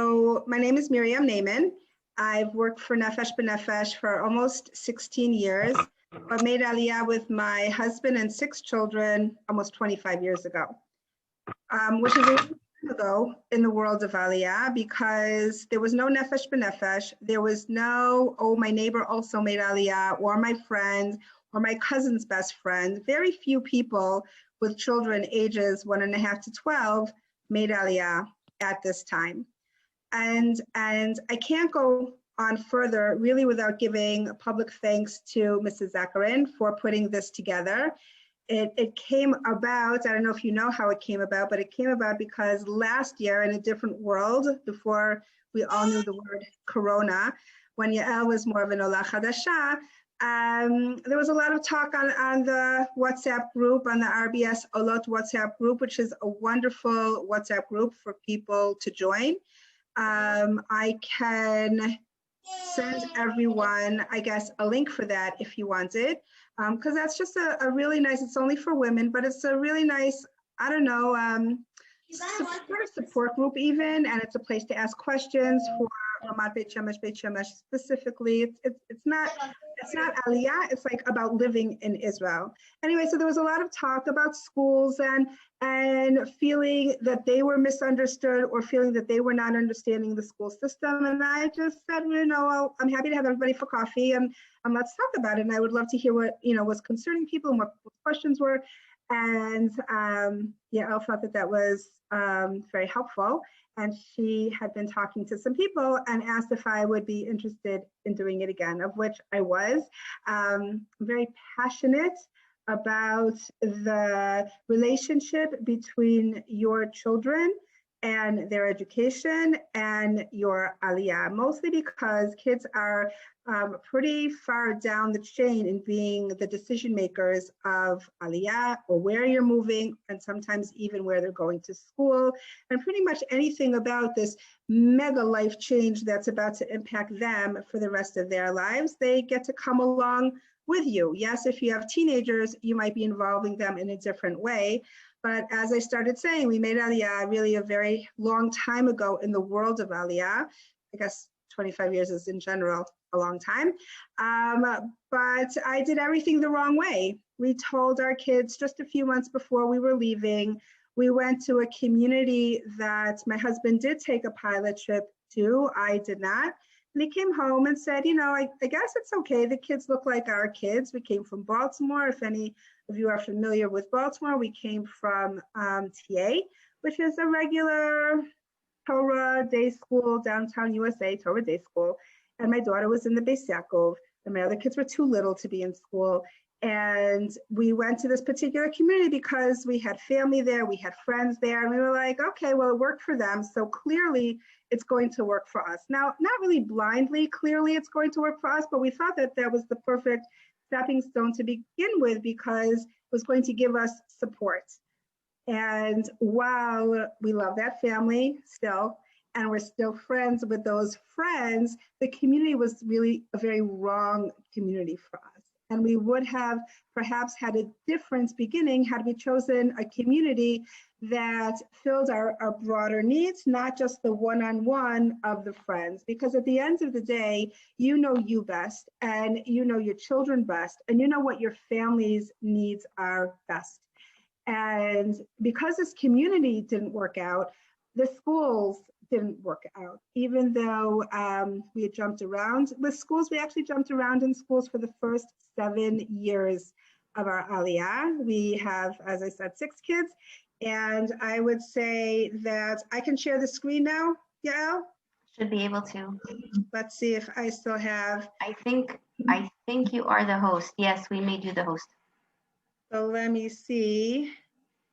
So my name is Miriam Naiman. I've worked for Nefesh B'Nefesh for almost 16 years, but made Aliyah with my husband and 6 children almost 25 years ago, which is a long time ago in the world of Aliyah, because there was no Nefesh B'Nefesh. There was no, oh, my neighbor also made Aliyah, or my friend, or my cousin's best friend. Very few people with children ages 1.5 to 12 made Aliyah at this time. And I can't go on further really without giving public thanks to Mrs. Zakarin for putting this together. It came about, I don't know if you know how it came about, but it came about because last year in a different world, before we all knew the word Corona, when Yael was more of an Ola Chadasha, there was a lot of talk on the WhatsApp group, on the RBS Olot WhatsApp group, which is a wonderful WhatsApp group for people to join. I can send everyone, I guess, a link for that if you want it, because that's just a really nice, it's only for women, but it's a really nice, I don't know, support group even, and it's a place to ask questions for Ramat, Beit Shemesh specifically. It's not Aliyah, it's like about living in Israel. Anyway, so there was a lot of talk about schools and feeling that they were misunderstood or feeling that they were not understanding the school system. And I just said, you know, well, I'm happy to have everybody for coffee and let's talk about it. And I would love to hear what, you know, was concerning people and what questions were. And Yael thought that was very helpful. And she had been talking to some people and asked if I would be interested in doing it again, of which I was. I'm very passionate about the relationship between your children and their education and your Aliyah, mostly because kids are pretty far down the chain in being the decision makers of Aliyah, or where you're moving, and sometimes even where they're going to school, and pretty much anything about this mega life change that's about to impact them for the rest of their lives. They get to come along with you. Yes, if you have teenagers, you might be involving them in a different way. But as I started saying, we made Aliyah really a very long time ago in the world of Aliyah. I guess 25 years is in general a long time. But I did everything the wrong way. We told our kids just a few months before we were leaving. We went to a community that my husband did take a pilot trip to. I did not. And he came home and said, you know, I guess it's okay. The kids look like our kids. We came from Baltimore. If any of you are familiar with Baltimore, we came from TA, which is a regular Torah day school, downtown USA, Torah day school. And my daughter was in the Beit Yaakov, and my other kids were too little to be in school. And we went to this particular community because we had family there, we had friends there, and we were like, okay, well, it worked for them, so clearly it's going to work for us. Now, not really blindly, clearly it's going to work for us, but we thought that that was the perfect stepping stone to begin with because it was going to give us support. And while we love that family still, and we're still friends with those friends, the community was really a very wrong community for us. And we would have perhaps had a different beginning had we chosen a community that filled our broader needs, not just the one-on-one of the friends. Because at the end of the day, you know you best, and you know your children best, and you know what your family's needs are best. And because this community didn't work out, the schools didn't work out. Even though we had jumped around with schools, we actually jumped around in schools for the first 7 years of our Aliyah. We have, as I said, 6 kids. And I would say that I can share the screen now, Yael? Should be able to. Let's see if I still have. I think you are the host. Yes, we made you the host. So let me see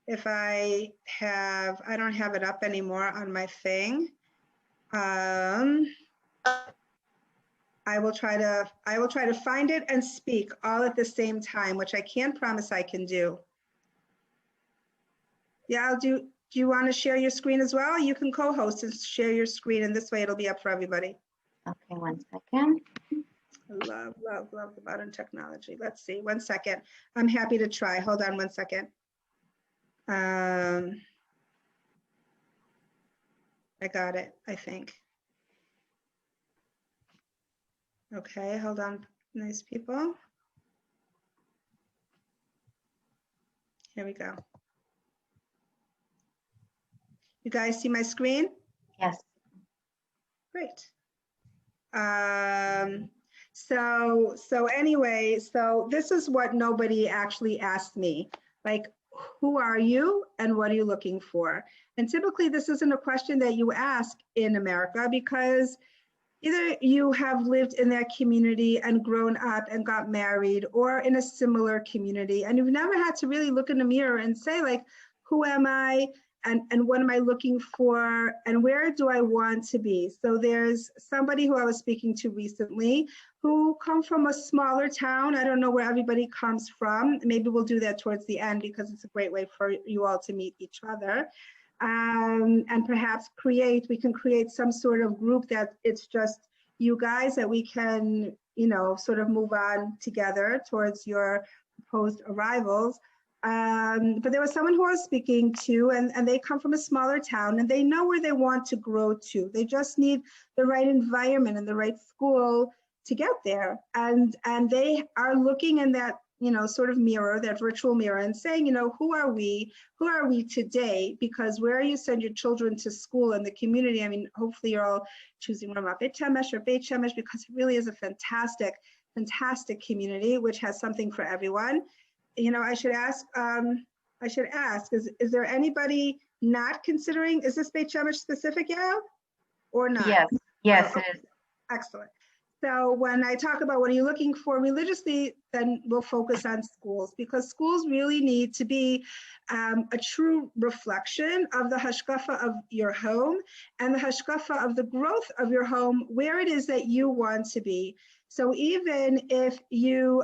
if I don't have it up anymore on my thing. I will try to find it and speak all at the same time, which I can't promise I can do. Yeah, do you want to share your screen as well? You can co-host and share your screen, and this way it'll be up for everybody. Okay, 1 second. Love the modern technology. Let's see, 1 second. I'm happy to try. Hold on 1 second. I got it, I think. Okay, hold on, nice people. Here we go. You guys see my screen? Yes. Great. So anyway, so this is what nobody actually asked me. Like, who are you and what are you looking for? And typically this isn't a question that you ask in America because either you have lived in that community and grown up and got married, or in a similar community, and you've never had to really look in the mirror and say, like, who am I? And what am I looking for? And where do I want to be? So there's somebody who I was speaking to recently who come from a smaller town. I don't know where everybody comes from. Maybe we'll do that towards the end because it's a great way for you all to meet each other. And perhaps we can create some sort of group that it's just you guys that we can, you know, sort of move on together towards your proposed arrivals. But there was someone who I was speaking to, and they come from a smaller town and they know where they want to grow to. They just need the right environment and the right school to get there. And they are looking in that, you know, sort of mirror, that virtual mirror, and saying, you know, who are we? Who are we today? Because where you send your children to school in the community, I mean, hopefully you're all choosing Ramat Beit Shemesh or Beit Shemesh because it really is a fantastic, fantastic community, which has something for everyone. You know, I should ask, is there anybody not considering, is this Beit Shemesh specific, Yael, or not? Yes. Yes, Oh, it is. excellent. So when I talk about what are you looking for religiously, then we'll focus on schools, because schools really need to be a true reflection of the hashkafa of your home and the hashkafa of the growth of your home, where it is that you want to be. So even if you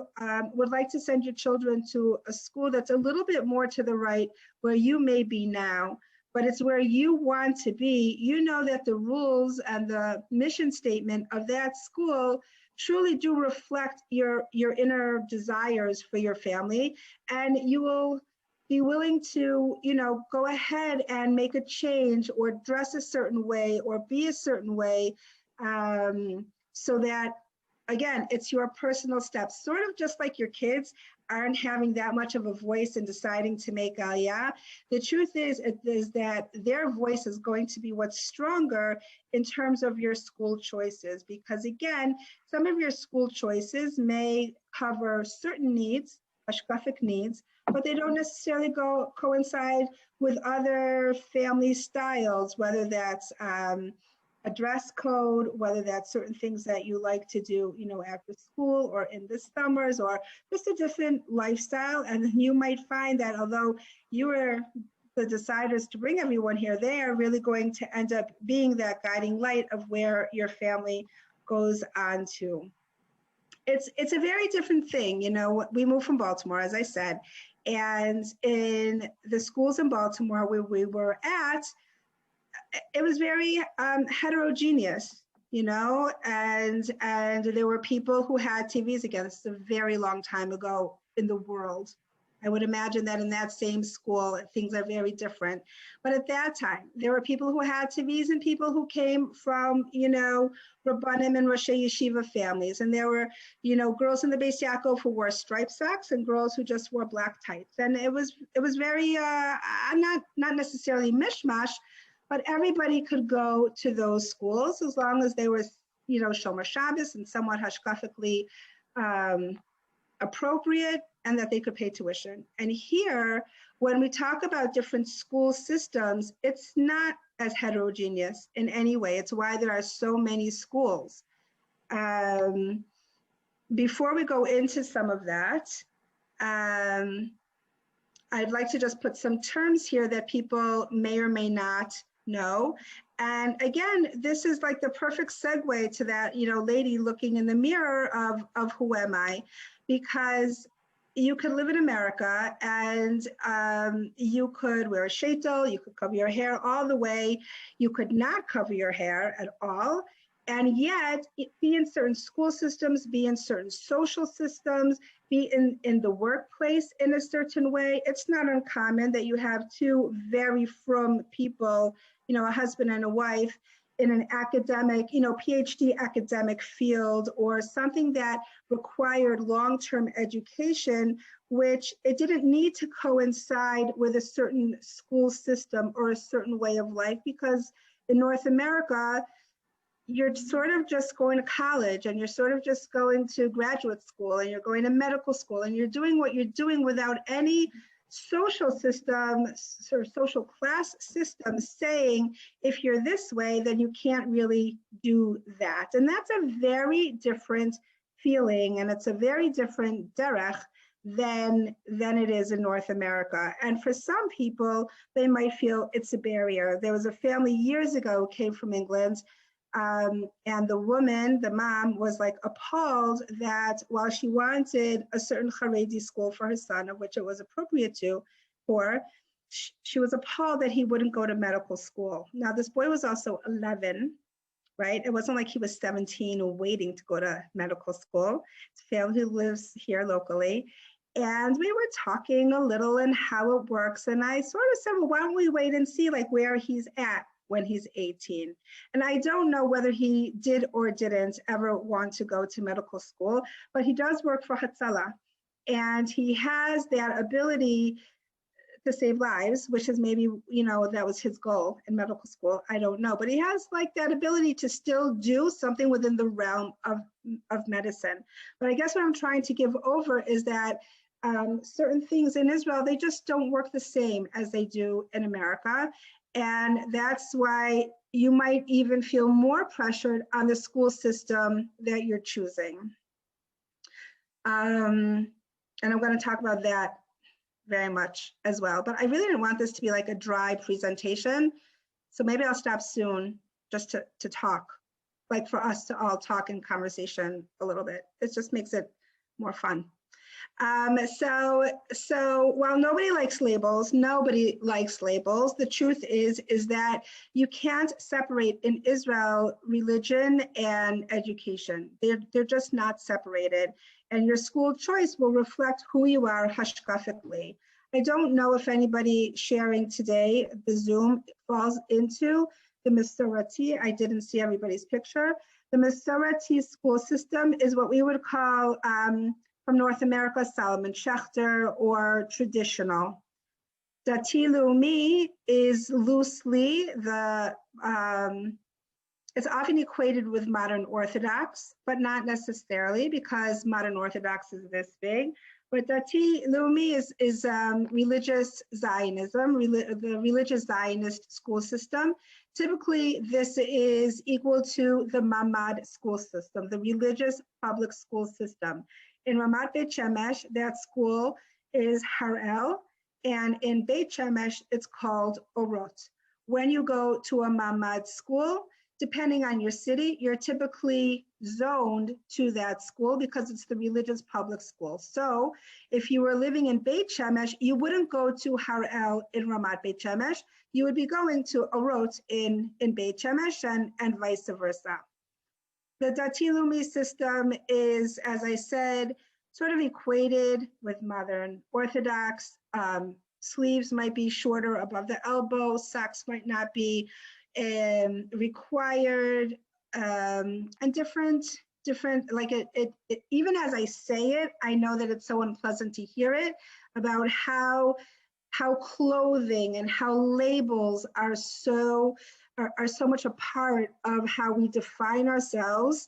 would like to send your children to a school that's a little bit more to the right where you may be now, but it's where you want to be, you know that the rules and the mission statement of that school truly do reflect your inner desires for your family, and you will be willing to, you know, go ahead and make a change or dress a certain way or be a certain way, so that, again, it's your personal steps, sort of just like your kids aren't having that much of a voice in deciding to make Aliyah. The truth is that their voice is going to be what's stronger in terms of your school choices, because again, some of your school choices may cover certain needs, hashkafic needs, but they don't necessarily coincide with other family styles, whether that's a dress code, whether that's certain things that you like to do, you know, after school or in the summers, or just a different lifestyle. And you might find that although you were the deciders to bring everyone here, they are really going to end up being that guiding light of where your family goes on to. It's a very different thing. You know, we moved from Baltimore, as I said, and in the schools in Baltimore where we were at, it was very heterogeneous, you know, and there were people who had TVs again. This is a very long time ago in the world. I would imagine that in that same school, things are very different. But at that time, there were people who had TVs and people who came from, you know, Rabbanim and Rosh Yeshiva families. And there were, you know, girls in the Beis Yaakov who wore striped socks and girls who just wore black tights. And it was very, not necessarily mishmash, but everybody could go to those schools as long as they were, you know, Shomer Shabbos and somewhat hashkafically appropriate, and that they could pay tuition. And here, when we talk about different school systems, it's not as heterogeneous in any way. It's why there are so many schools. Before we go into some of that, I'd like to just put some terms here that people may or may not know. And again, this is like the perfect segue to that, you know, lady looking in the mirror of who am I? Because you could live in America and you could wear a sheitel, you could cover your hair all the way, you could not cover your hair at all, and yet be in certain school systems, be in certain social systems, be in the workplace in a certain way. It's not uncommon that you have two very frum people a husband and a wife in an academic, PhD academic field, or something that required long-term education, which it didn't need to coincide with a certain school system or a certain way of life, because in North America, you're sort of just going to college, and you're sort of just going to graduate school, and you're going to medical school, and you're doing what you're doing without any social system or social class system saying, if you're this way, then you can't really do that. And that's a very different feeling, and it's a very different derech than it is in North America. And for some people, they might feel it's a barrier. There was a family years ago who came from England, and the woman, the mom, was like appalled that while she wanted a certain Haredi school for her son, of which it was appropriate for, she was appalled that he wouldn't go to medical school. Now, this boy was also 11, right? It wasn't like he was 17 waiting to go to medical school. It's a family who lives here locally. And we were talking a little and how it works. And I sort of said, well, why don't we wait and see like where he's at when he's 18. And I don't know whether he did or didn't ever want to go to medical school, but he does work for Hatzalah. And he has that ability to save lives, which is maybe, that was his goal in medical school. I don't know, but he has like that ability to still do something within the realm of medicine. But I guess what I'm trying to give over is that certain things in Israel, they just don't work the same as they do in America. And that's why you might even feel more pressured on the school system that you're choosing. And I'm going to talk about that very much as well. But I really didn't want this to be like a dry presentation. So maybe I'll stop soon just to talk, like for us to all talk in conversation a little bit. It just makes it more fun. So while nobody likes labels, the truth is that you can't separate in Israel religion and education. They're just not separated. And your school choice will reflect who you are hashkafically. I don't know if anybody sharing today, the Zoom, falls into the Masorati. I didn't see everybody's picture. The Masorati school system is what we would call, from North America, Solomon Schechter, or traditional. Dati Leumi is loosely it's often equated with modern Orthodox, but not necessarily, because modern Orthodox is this big. But Dati Leumi is religious Zionism, the religious Zionist school system. Typically, this is equal to the Mamad school system, the religious public school system. In Ramat Beit Shemesh, that school is Harel, and in Beit Shemesh, it's called Orot. When you go to a Mamad school, depending on your city, you're typically zoned to that school because it's the religious public school. So if you were living in Beit Shemesh, you wouldn't go to Harel in Ramat Beit Shemesh. You would be going to Orot in Beit Shemesh and vice versa. The Dati Leumi system is, as I said, sort of equated with modern Orthodox. Sleeves might be shorter above the elbow, socks might not be required, and different, like it, even as I say it, I know that it's so unpleasant to hear it, about how clothing and how labels are so much a part of how we define ourselves.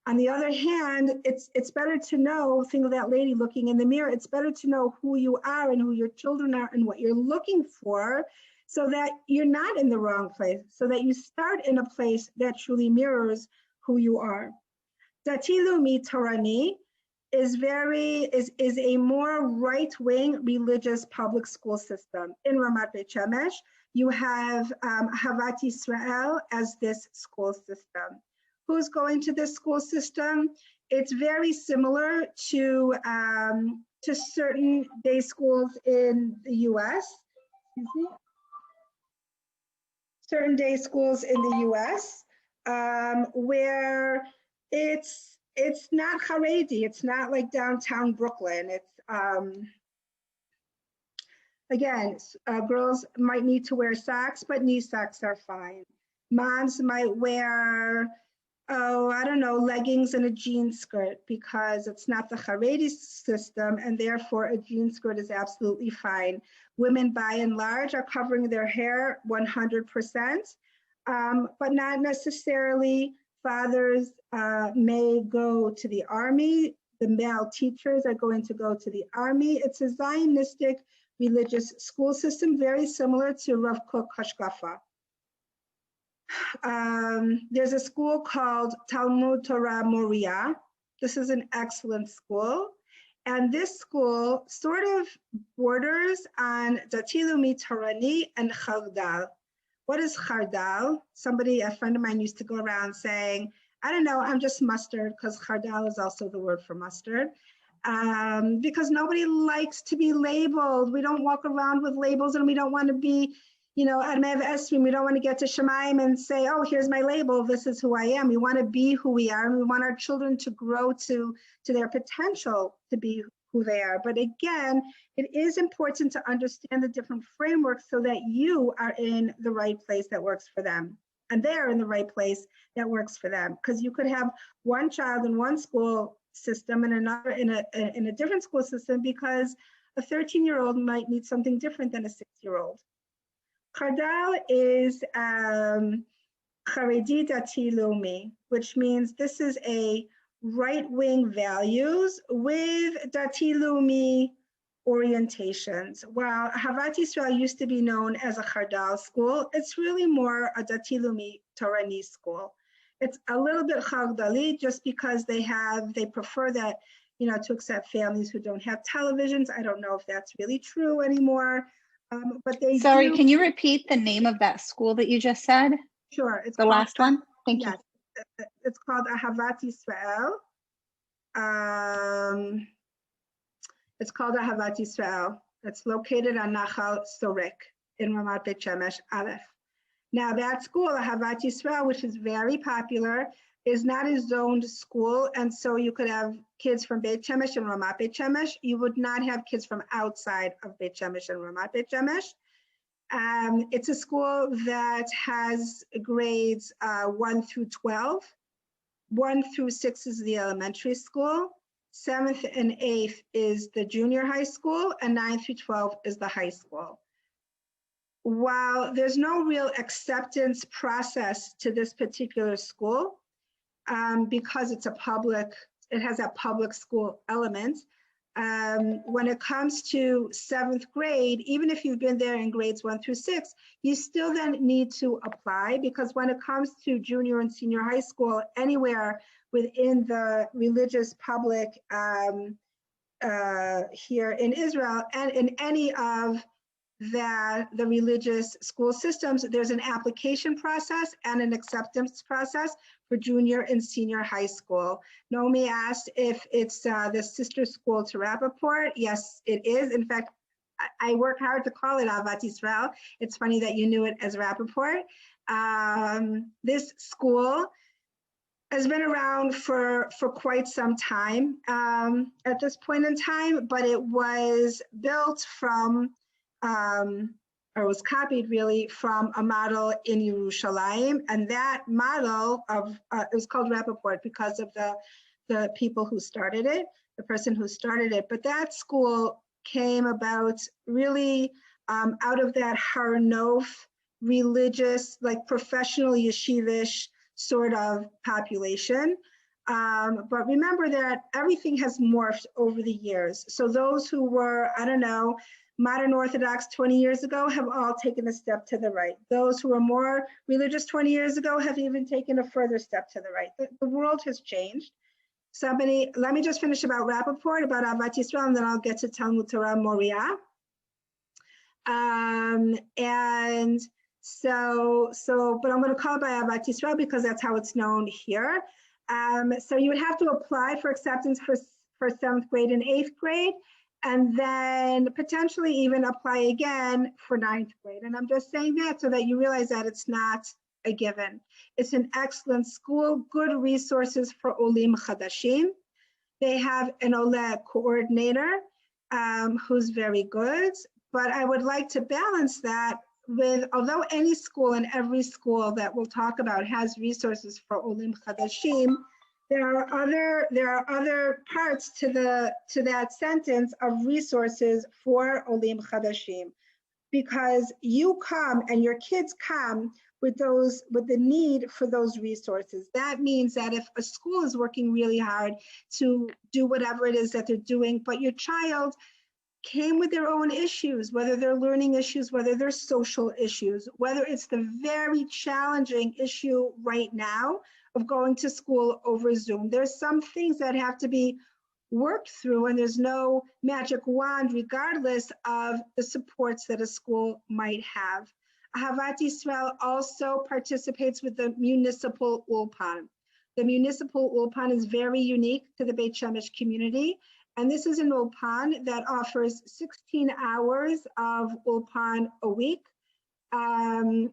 On the other hand, it's better to know, think of that lady looking in the mirror, it's better to know who you are and who your children are and what you're looking for, so that you're not in the wrong place, so that you start in a place that truly mirrors who you are. Dati Leumi Torani is a more right-wing religious public school system. In Ramat Beit Shemesh, you have Havat Yisrael as this school system. Who's going to this school system? It's very similar to certain day schools in the US. Excuse me. Certain day schools in the US, where it's not Haredi, it's not like downtown Brooklyn. Again, girls might need to wear socks, but knee socks are fine. Moms might wear, oh, I don't know, leggings and a jean skirt because it's not the Haredi system, and therefore a jean skirt is absolutely fine. Women, by and large, are covering their hair 100%, but not necessarily. Fathers may go to the army. The male teachers are going to go to the army. It's a Zionistic religious school system, very similar to Rav Kook Hashkafa. There's a school called Talmud Torah Moriah. This is an excellent school. And this school sort of borders on Dati Leumi Torani and Chardal. What is Chardal? A friend of mine used to go around saying, I don't know, I'm just mustard, because Chardal is also the word for mustard. Because nobody likes to be labeled. We don't walk around with labels, and we don't want to be, you know, Admev Esrim, we don't want to get to Shemaim and say, oh, here's my label, this is who I am. We want to be who we are, and we want our children to grow to their potential to be who they are. But again, it is important to understand the different frameworks so that you are in the right place that works for them, and they're in the right place that works for them. Because you could have one child in one school system and another in a different school system, because a 13-year-old might need something different than a 6-year-old. Chardal is Charedi Dati Leumi, which means this is a right-wing values with Dati Leumi orientations. While Havat Yisrael used to be known as a Chardal school, it's really more a Dati Leumi Torani school. It's a little bit Chardali just because they prefer that, you know, to accept families who don't have televisions. I don't know if that's really true anymore. But they Sorry, can you repeat the name of that school that you just said? Sure. It's the last one. Thank you. It's called Ahavat Yisrael. It's called Ahavat Yisrael. It's located on Nachal Sorek in Ramat Beit Shemesh Aleph. Now that school, Ahavat Yisrael, which is very popular, is not a zoned school, and so you could have kids from Beit Shemesh and Ramat Beit Shemesh. You would not have kids from outside of Beit Shemesh and Ramat Beit Shemesh. It's a school that has grades 1 through 12. 1 through 6 is the elementary school. 7th and 8th is the junior high school, and 9 through 12 is the high school. While there's no real acceptance process to this particular school, because it has a public school element. When it comes to 7th grade, even if you've been there in grades 1 through 6, you still then need to apply, because when it comes to junior and senior high school, anywhere within the religious public here in Israel and in any of the religious school systems, there's an application process and an acceptance process for junior and senior high school. Naomi asked if it's the sister school to Rappaport. Yes, it is. In fact, I work hard to call it Ahavat Yisrael. It's funny that you knew it as Rappaport. This school has been around for quite some time at this point in time, but it was built from or was copied really from a model in Yerushalayim, and that model of it was called Rappaport because of the people who started it, the person who started it. But that school came about really out of that Har Nof religious, like professional yeshivish sort of population. But remember that everything has morphed over the years. So those who were, I don't know, modern Orthodox 20 years ago have all taken a step to the right. Those who were more religious 20 years ago have even taken a further step to the right. The world has changed. Let me just finish about Rappaport, about Ahavat Yisrael, and then I'll get to Talmud Torah Moriah. But I'm going to call it by Ahavat Yisrael because that's how it's known here. So you would have to apply for acceptance for 7th grade and 8th grade, and then potentially even apply again for 9th grade. And I'm just saying that so that you realize that it's not a given. It's an excellent school, good resources for Olim Chadashim. They have an Ole coordinator who's very good, But I would like to balance that with, although any school and every school that we'll talk about has resources for Olim Chadashim, there are other parts to that sentence of resources for Olim Chadashim, because you come and your kids come with the need for those resources. That means that if a school is working really hard to do whatever it is that they're doing, but your child came with their own issues, whether they're learning issues, whether they're social issues, whether it's the very challenging issue right now of going to school over Zoom. There's some things that have to be worked through, and there's no magic wand regardless of the supports that a school might have. Ahavat Yisrael also participates with the municipal Ulpan. The municipal Ulpan is very unique to the Beit Shemesh community. And this is an Ulpan that offers 16 hours of Ulpan a week that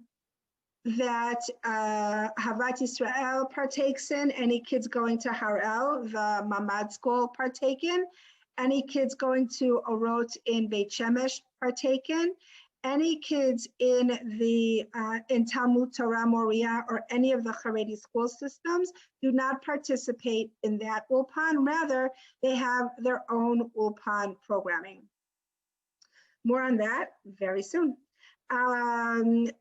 Havat Yisrael partakes in. Any kids going to Harel, the Mamad school, partake in. Any kids going to Orot in Beit Shemesh partake in. Any kids in Talmud Torah Moriah or any of the Haredi school systems do not participate in that Ulpan. Rather, they have their own Ulpan programming. More on that very soon. Havat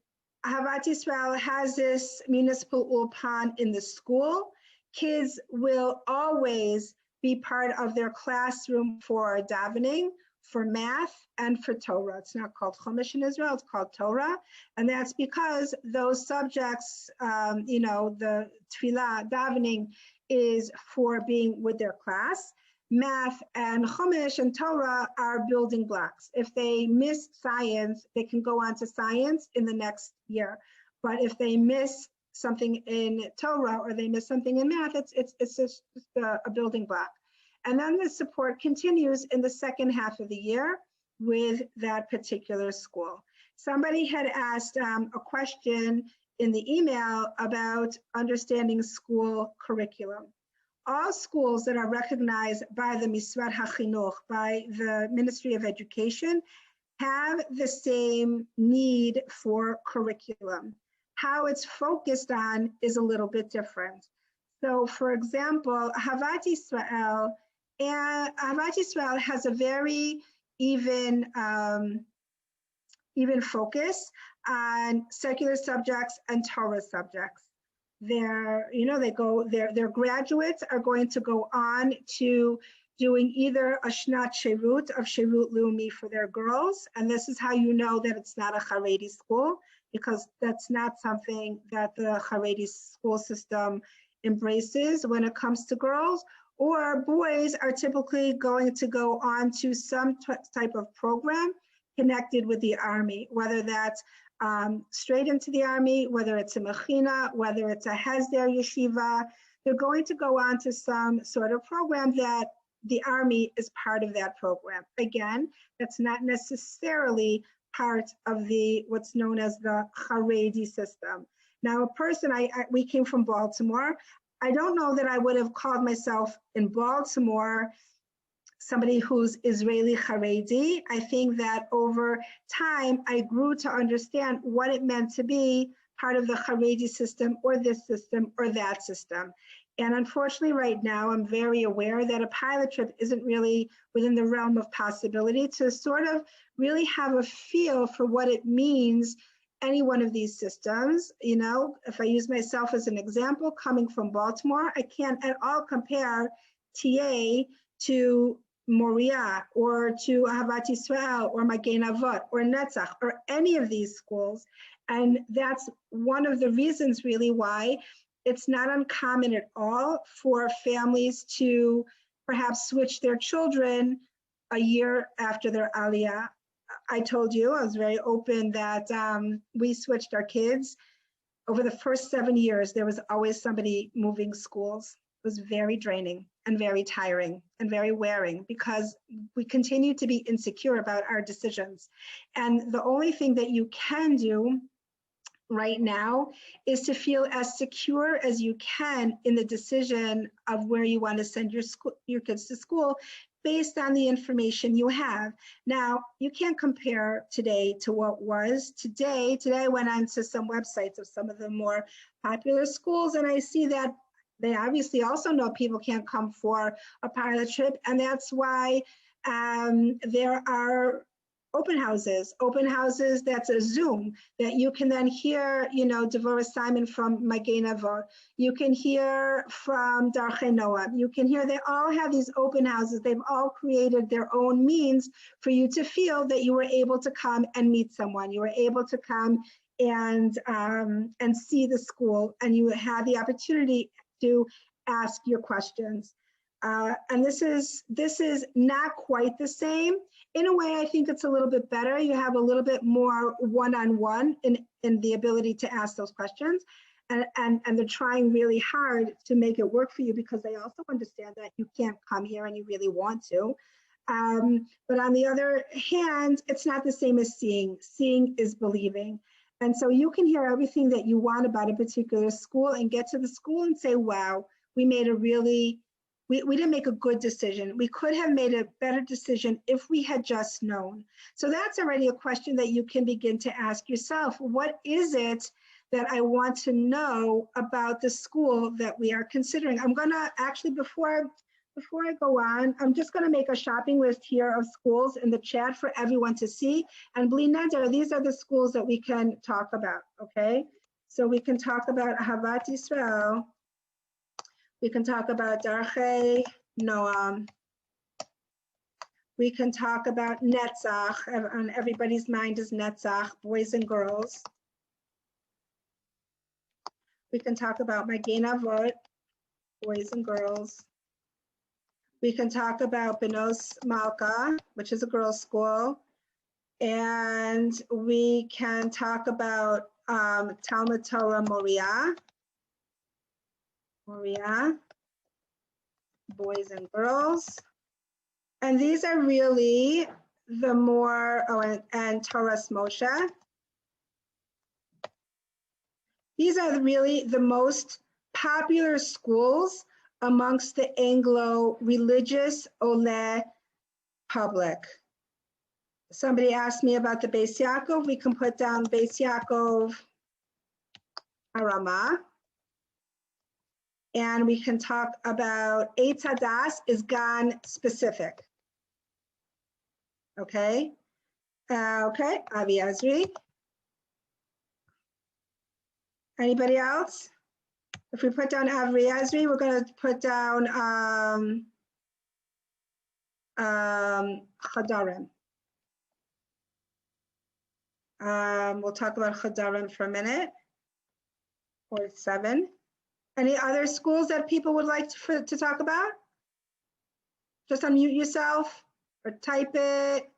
Yisrael has this municipal Ulpan in the school. Kids will always be part of their classroom for davening, for math, and for Torah. It's not called Chumash in Israel, it's called Torah. And that's because those subjects, the tefillah, davening, is for being with their class. Math and Chumash and Torah are building blocks. If they miss science, they can go on to science in the next year. But if they miss something in Torah or they miss something in math, it's just a building block. And then the support continues in the second half of the year with that particular school. Somebody had asked a question in the email about understanding school curriculum. All schools that are recognized by the Misrad HaChinuch, by the Ministry of Education, have the same need for curriculum. How it's focused on is a little bit different. So for example, Havat Yisrael has a very even focus on secular subjects and Torah subjects. Their graduates are going to go on to doing either a Shnat Shirut of Shirut Leumi for their girls, and this is how you know that it's not a Haredi school, because that's not something that the Haredi school system embraces when it comes to girls. Or boys are typically going to go on to some type of program connected with the Army, whether that's straight into the Army, whether it's a Mechina, whether it's a Hesder Yeshiva. They're going to go on to some sort of program that the Army is part of that program. Again, that's not necessarily part of what's known as the Haredi system. Now, a person, we came from Baltimore. I don't know that I would have called myself in Baltimore somebody who's Israeli Haredi. I think that over time, I grew to understand what it meant to be part of the Haredi system or this system or that system. And unfortunately, right now, I'm very aware that a pilot trip isn't really within the realm of possibility to sort of really have a feel for what it means, any one of these systems. You know, if I use myself as an example, coming from Baltimore, I can't at all compare TA to Moriah or to Ahavat Yisrael or Magen Avot or Netzach or any of these schools. And that's one of the reasons really why it's not uncommon at all for families to perhaps switch their children a year after their Aliyah. I told you, I was very open that we switched our kids. Over the first 7 years, there was always somebody moving schools. It was very draining and very tiring and very wearing because we continue to be insecure about our decisions. And the only thing that you can do right now is to feel as secure as you can in the decision of where you want to send your kids to school, based on the information you have. Now, you can't compare today to what was. Today I went onto some websites of some of the more popular schools, and I see that they obviously also know people can't come for a pilot trip, and that's why there are open houses, that's a Zoom that you can then hear, Devorah Simon from Magen Avot. You can hear from Darchei Noam. You can hear, they all have these open houses. They've all created their own means for you to feel that you were able to come and meet someone. You were able to come and see the school, and you had the opportunity to ask your questions. And this is not quite the same. In a way, I think it's a little bit better. You have a little bit more one-on-one in the ability to ask those questions. And they're trying really hard to make it work for you, because they also understand that you can't come here and you really want to. But on the other hand, it's not the same as seeing. Seeing is believing. And so you can hear everything that you want about a particular school and get to the school and say, wow, we made a really, we didn't make a good decision. We could have made a better decision if we had just known. So that's already a question that you can begin to ask yourself. What is it that I want to know about the school that we are considering? I'm gonna actually, before I go on, I'm just gonna make a shopping list here of schools in the chat for everyone to see. And Bli Neder, these are the schools that we can talk about, okay? So we can talk about Ahavat Yisrael. We can talk about Darchei Noam. We can talk about Netzach. On everybody's mind is Netzach, boys and girls. We can talk about Magen Avot, boys and girls. We can talk about Benos Malka, which is a girls' school. And we can talk about Talmud Torah Moriah. Moriah, boys and girls. And these are really the more, and Toras Moshe. These are really the most popular schools amongst the Anglo religious Ole public. Somebody asked me about the Beis Yaakov. We can put down Beis Yaakov Ramat. And we can talk about Eitz Hadas is Gan specific. Okay. Okay, Avi Azri. Anybody else? If we put down Avi Azri, we're going to put down Chadarim. We'll talk about Chadarim for a minute, or 7. Any other schools that people would like to talk about? Just unmute yourself or type it.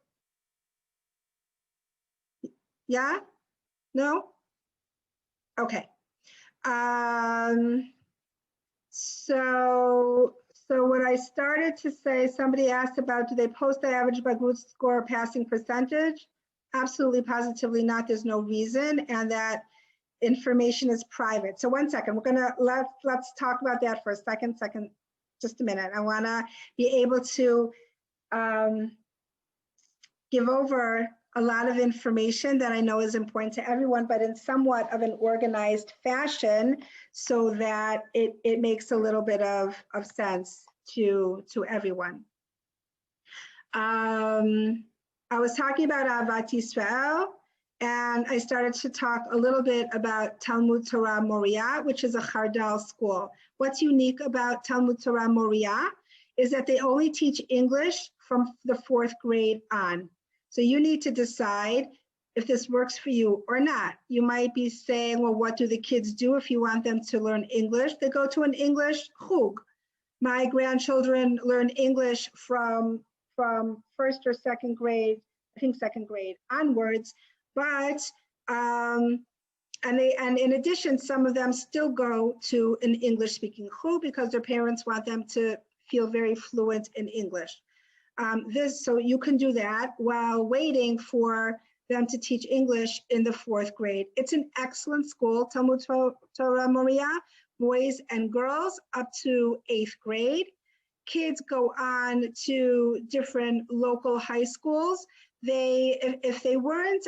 Yeah? No? Okay. So what I started to say, somebody asked about, do they post the average Bagrut score passing percentage? Absolutely, positively not. There's no reason, and that information is private. So 1 second, we're gonna, let's talk about that for a second, just a minute. I wanna be able to give over a lot of information that I know is important to everyone, but in somewhat of an organized fashion so that it makes a little bit of sense to everyone. I was talking about Ahavat Yisrael, and I started to talk a little bit about Talmud Torah Moriah, which is a Chardal school. What's unique about Talmud Torah Moriah is that they only teach English from the 4th grade on. So you need to decide if this works for you or not. You might be saying, well, what do the kids do if you want them to learn English? They go to an English chug. My grandchildren learn English from 1st or 2nd grade, I think 2nd grade onwards. But and in addition, some of them still go to an English-speaking chug because their parents want them to feel very fluent in English. So you can do that while waiting for them to teach English in the 4th grade. It's an excellent school, Talmud Torah Moriah, boys and girls up to 8th grade. kids go on to different local high schools, if they weren't,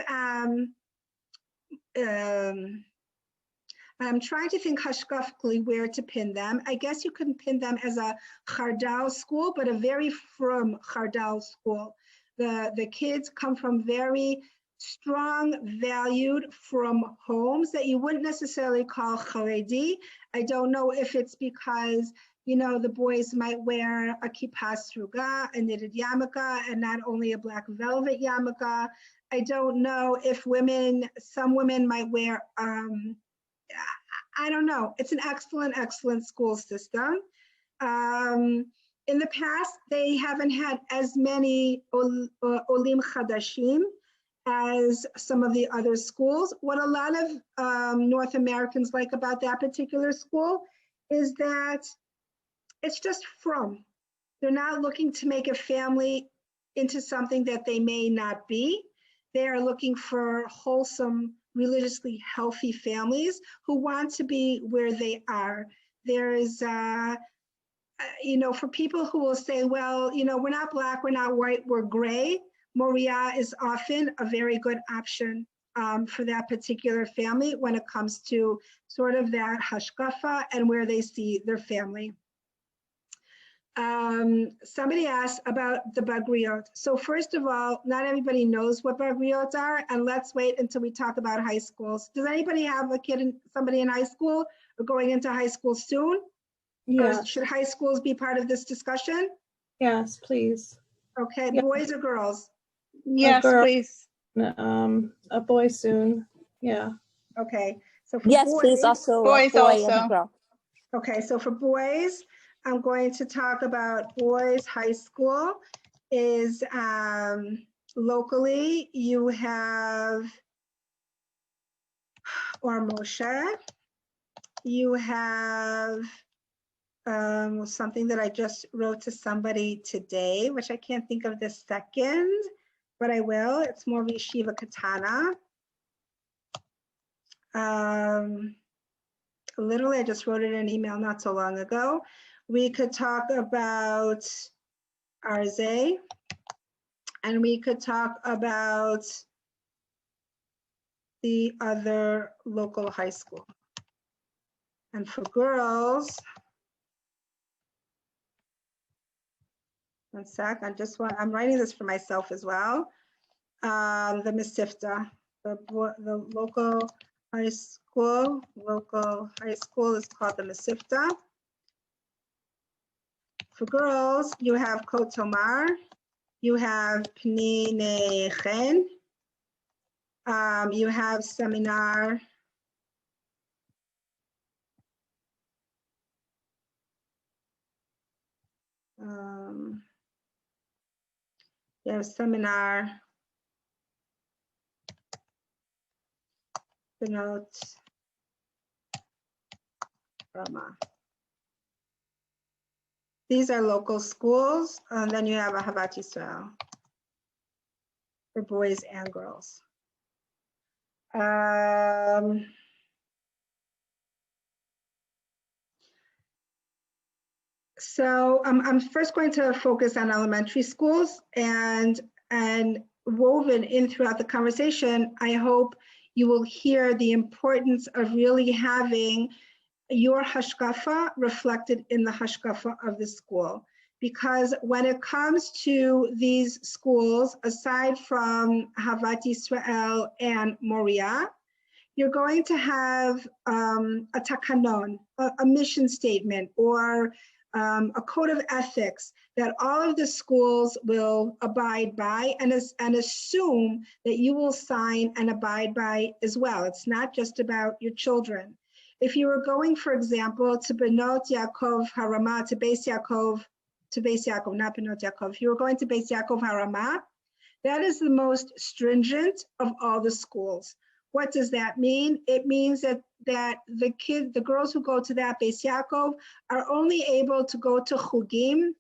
I'm trying to think hashkafically where to pin them. I guess you couldn't pin them as a Chardal school, but a very frum Chardal school. The kids come from very strong, valued from homes that you wouldn't necessarily call Haredi. I don't know if it's because, you know, the boys might wear a kippah sruga, a knitted yarmulke, and not only a black velvet yarmulke. I don't know if some women might wear, I don't know. It's an excellent, excellent school system. In the past, they haven't had as many Olim Chadashim as some of the other schools. What a lot of North Americans like about that particular school is that it's just from. They're not looking to make a family into something that they may not be. They are looking for wholesome, religiously healthy families who want to be where they are. There is, you know, for people who will say, well, you know, we're not black, we're not white, we're gray, Moriah is often a very good option for that particular family when it comes to sort of that hashkafa and where they see their family. Somebody asked about the bagriot. So first of all, not everybody knows what bagriot are, and let's wait until we talk about high schools. Does anybody have a kid, somebody in high school or going into high school soon? Yeah. Or should high schools be part of this discussion? Yes, please. Okay, Yeah. boys or girls? Yes, girl. please. A boy soon. Yeah. Okay, so for Yes, boys, please, also a Boys boy also. and a girl. okay, so for boys, I'm going to talk about boys high school is locally, you have Or Moshe, you have something that I just wrote to somebody today, which I can't think of this second, but I will. It's more Yeshiva Katana. Literally, I just wrote it in an email not so long ago. We could talk about Arze, and we could talk about the other local high school. And for girls, one sec, I'm writing this for myself as well. The Mesifta, the local high school is called the Mesifta. For girls, you have Kot Tomar, you have Pnei Chen, you have Seminar, you have Seminar, Benot, Ramat. These are local schools, and then you have Ahavat Yisrael for boys and girls. So I'm first going to focus on elementary schools, and woven in throughout the conversation, I hope you will hear the importance of really having your hashkafa reflected in the hashkafa of the school. Because when it comes to these schools, aside from Havat Yisrael and Moriah, you're going to have a takanon, a mission statement, or a code of ethics that all of the schools will abide by and assume that you will sign and abide by as well. It's not just about your children. If you were going, for example, to Benot Yaakov Harama, to Beit Yaakov, not Benot Yaakov, if you were going to Beit Yaakov Harama, that is the most stringent of all the schools. What does that mean? It means that the girls who go to that Beit Yaakov are only able to go to chugim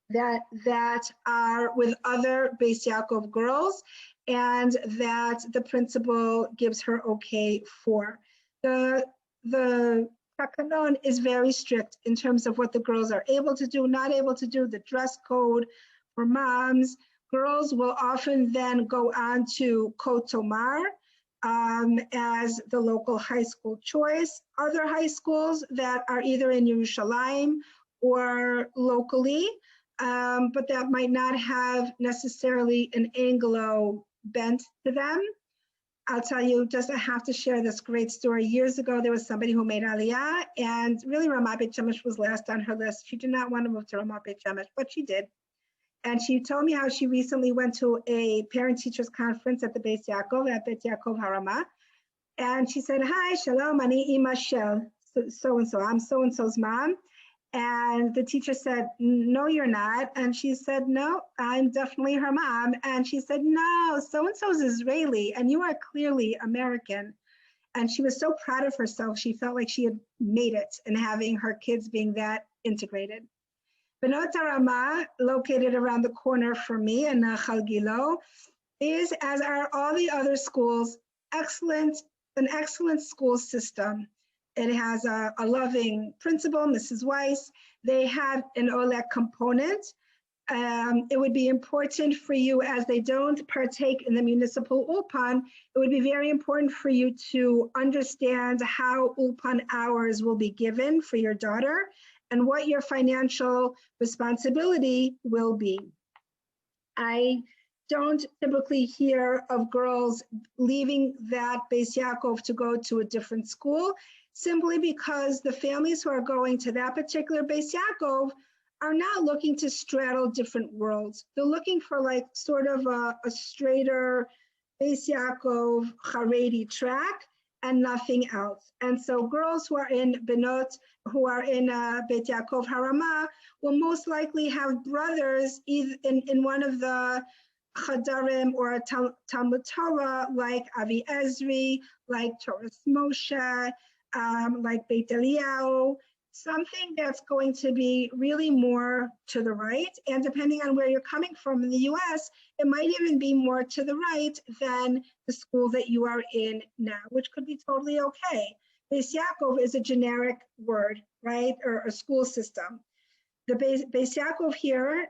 that are with other Beit Yaakov girls, and that the principal gives her okay for. The Takanon is very strict in terms of what the girls are able to do, not able to do, the dress code for moms. Girls will often then go on to Kotomar as the local high school choice. Other high schools that are either in Yerushalayim or locally, but that might not have necessarily an Anglo bent to them. I'll tell you, just I have to share this great story. Years ago, there was somebody who made Aliyah, and really Ramat Beit Shemesh was last on her list. She did not want to move to Ramat Beit Shemesh, but she did. And she told me how she recently went to a parent-teachers conference at the Beit Yaakov, at Beit Yaakov Harama. And she said, hi, shalom, ani ima shel, so-and-so, I'm so-and-so's mom. And the teacher said, no, you're not. And she said, no, I'm definitely her mom. And she said, no, so-and-so is Israeli, and you are clearly American. And she was so proud of herself. She felt like she had made it in having her kids being that integrated. Benot Harama, located around the corner from me in Nachal Gilo, is, as are all the other schools, an excellent school system. It has a loving principal, Mrs. Weiss. They have an OLEC component. It would be important for you, as they don't partake in the municipal Ulpan, it would be very important for you to understand how Ulpan hours will be given for your daughter and what your financial responsibility will be. I don't typically hear of girls leaving that Beis Yaakov to go to a different school, simply because the families who are going to that particular Beis Yaakov are not looking to straddle different worlds. They're looking for like sort of a straighter Beis Yaakov Haredi track and nothing else. And so girls who are in Benot, who are in Beit Yaakov Harama, will most likely have brothers either in one of the Chadarim or a Talmud Torah, like Avi Ezri, like Torah Moshe, like Beit Eliyahu, something that's going to be really more to the right. And depending on where you're coming from in the US, it might even be more to the right than the school that you are in now, which could be totally okay. Beis Yaakov is a generic word, right? Or a school system. The Beis Yaakov here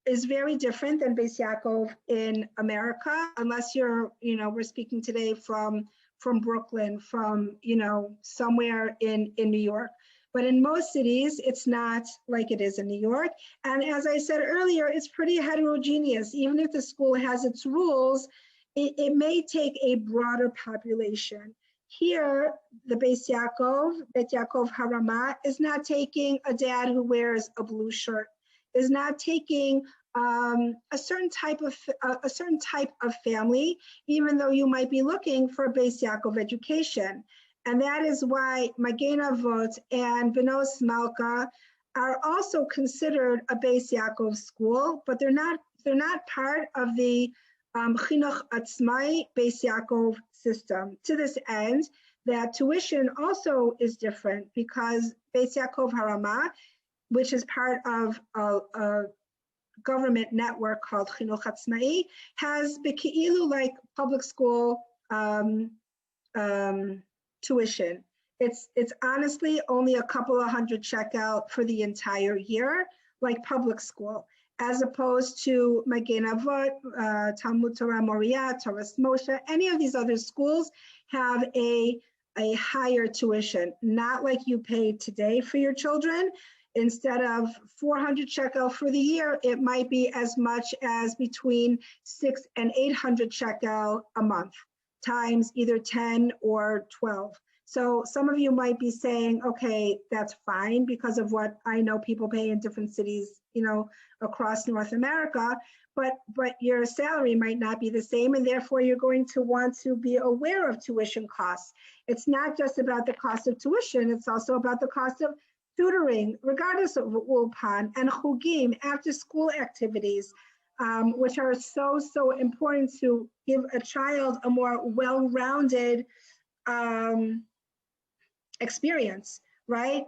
is very different than Beis Yaakov in America, unless you're, we're speaking today from Brooklyn, from, somewhere in New York. But in most cities, it's not like it is in New York. And as I said earlier, it's pretty heterogeneous. Even if the school has its rules, it may take a broader population. Here, the Beit Yaakov Harama, is not taking a dad who wears a blue shirt, is not taking a certain type of family, even though you might be looking for Beit Yaakov education. And that is why Magen Avot and Benos Malka are also considered a Beit Yaakov school, but they're not part of the Chinuch Atzmai Beit Yaakov system. To this end, that tuition also is different, because Beit Yaakov Harama, which is part of a government network called Chinuch Atzmai, has Beki'ilu like public school tuition. It's honestly only a couple of hundred shekel for the entire year, like public school, as opposed to Magen Avot, Talmud Torah Moriah, Torah Moshe. Any of these other schools have a higher tuition, not like you pay today for your children. Instead of 400 shekel for the year, it might be as much as between 600 and 800 shekel a month, times either 10 or 12. So some of you might be saying, okay, that's fine because of what I know people pay in different cities, across North America, but your salary might not be the same, and therefore you're going to want to be aware of tuition costs. It's not just about the cost of tuition, it's also about the cost of tutoring, regardless of Ulpan, and Chugim, after school activities, which are so important to give a child a more well-rounded experience, right?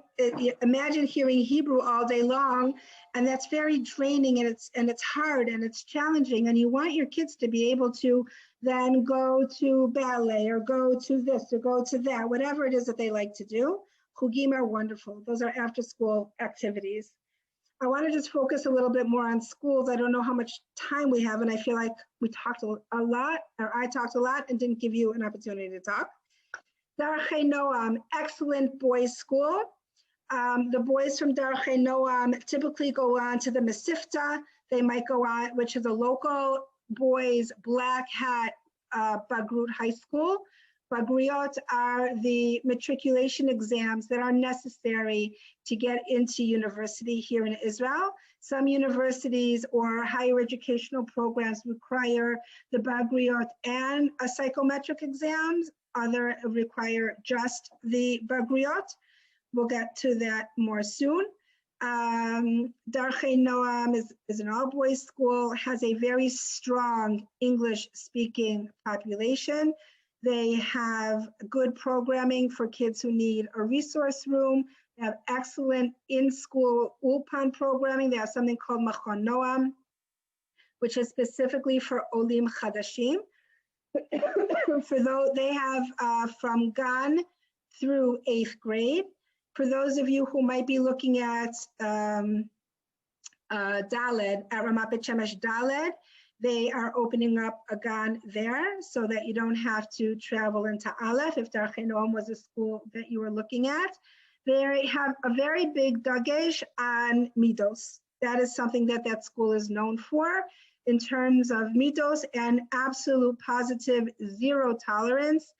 Imagine hearing Hebrew all day long, and that's very draining, and it's hard and it's challenging, and you want your kids to be able to then go to ballet or go to this or go to that, whatever it is that they like to do. Chugim are wonderful. Those are after-school activities. I want to just focus a little bit more on schools. I don't know how much time we have, and I feel like we talked a lot, or I talked a lot and didn't give you an opportunity to talk. Darchei Noam, excellent boys' school. The boys from Darchei Noam typically go on to the Mesifta. They might go on, which is a local boys' black hat Bagrut high school. Bagriot are the matriculation exams that are necessary to get into university here in Israel. Some universities or higher educational programs require the Bagriot and a psychometric exams. Other require just the Bagriot. We'll get to that more soon. Darchei Noam is an all-boys school, has a very strong English-speaking population. They have good programming for kids who need a resource room. They have excellent in-school Ulpan programming. They have something called Machon Noam, which is specifically for Olim Chadashim. For those, they have from Gan through 8th grade. For those of you who might be looking at Daled, at Ramat Beit Shemesh Daled, they are opening up a Gan there so that you don't have to travel into Aleph if Darchei Noam was a school that you were looking at. They have a very big dagesh on midos. That is something that that school is known for in terms of midos and absolute positive zero tolerance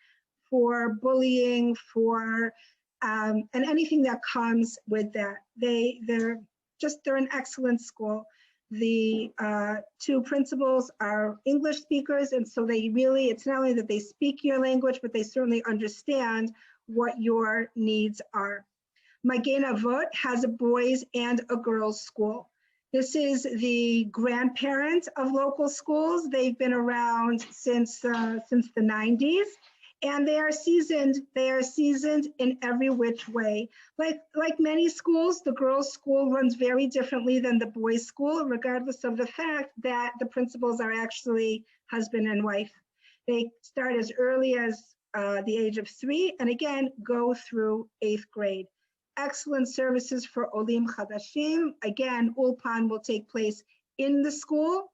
for bullying, for and anything that comes with that. They're an excellent school. The two principals are English speakers, and so they really, it's not only that they speak your language, but they certainly understand what your needs are. Magen Avot has a boys and a girls school. This is the grandparent of local schools. They've been around since the 90s. And they are seasoned in every which way. Like many schools, the girls' school runs very differently than the boys' school, regardless of the fact that the principals are actually husband and wife. They start as early as the age of 3, and again, go through 8th grade. Excellent services for Olim Chadashim. Again, Ulpan will take place in the school.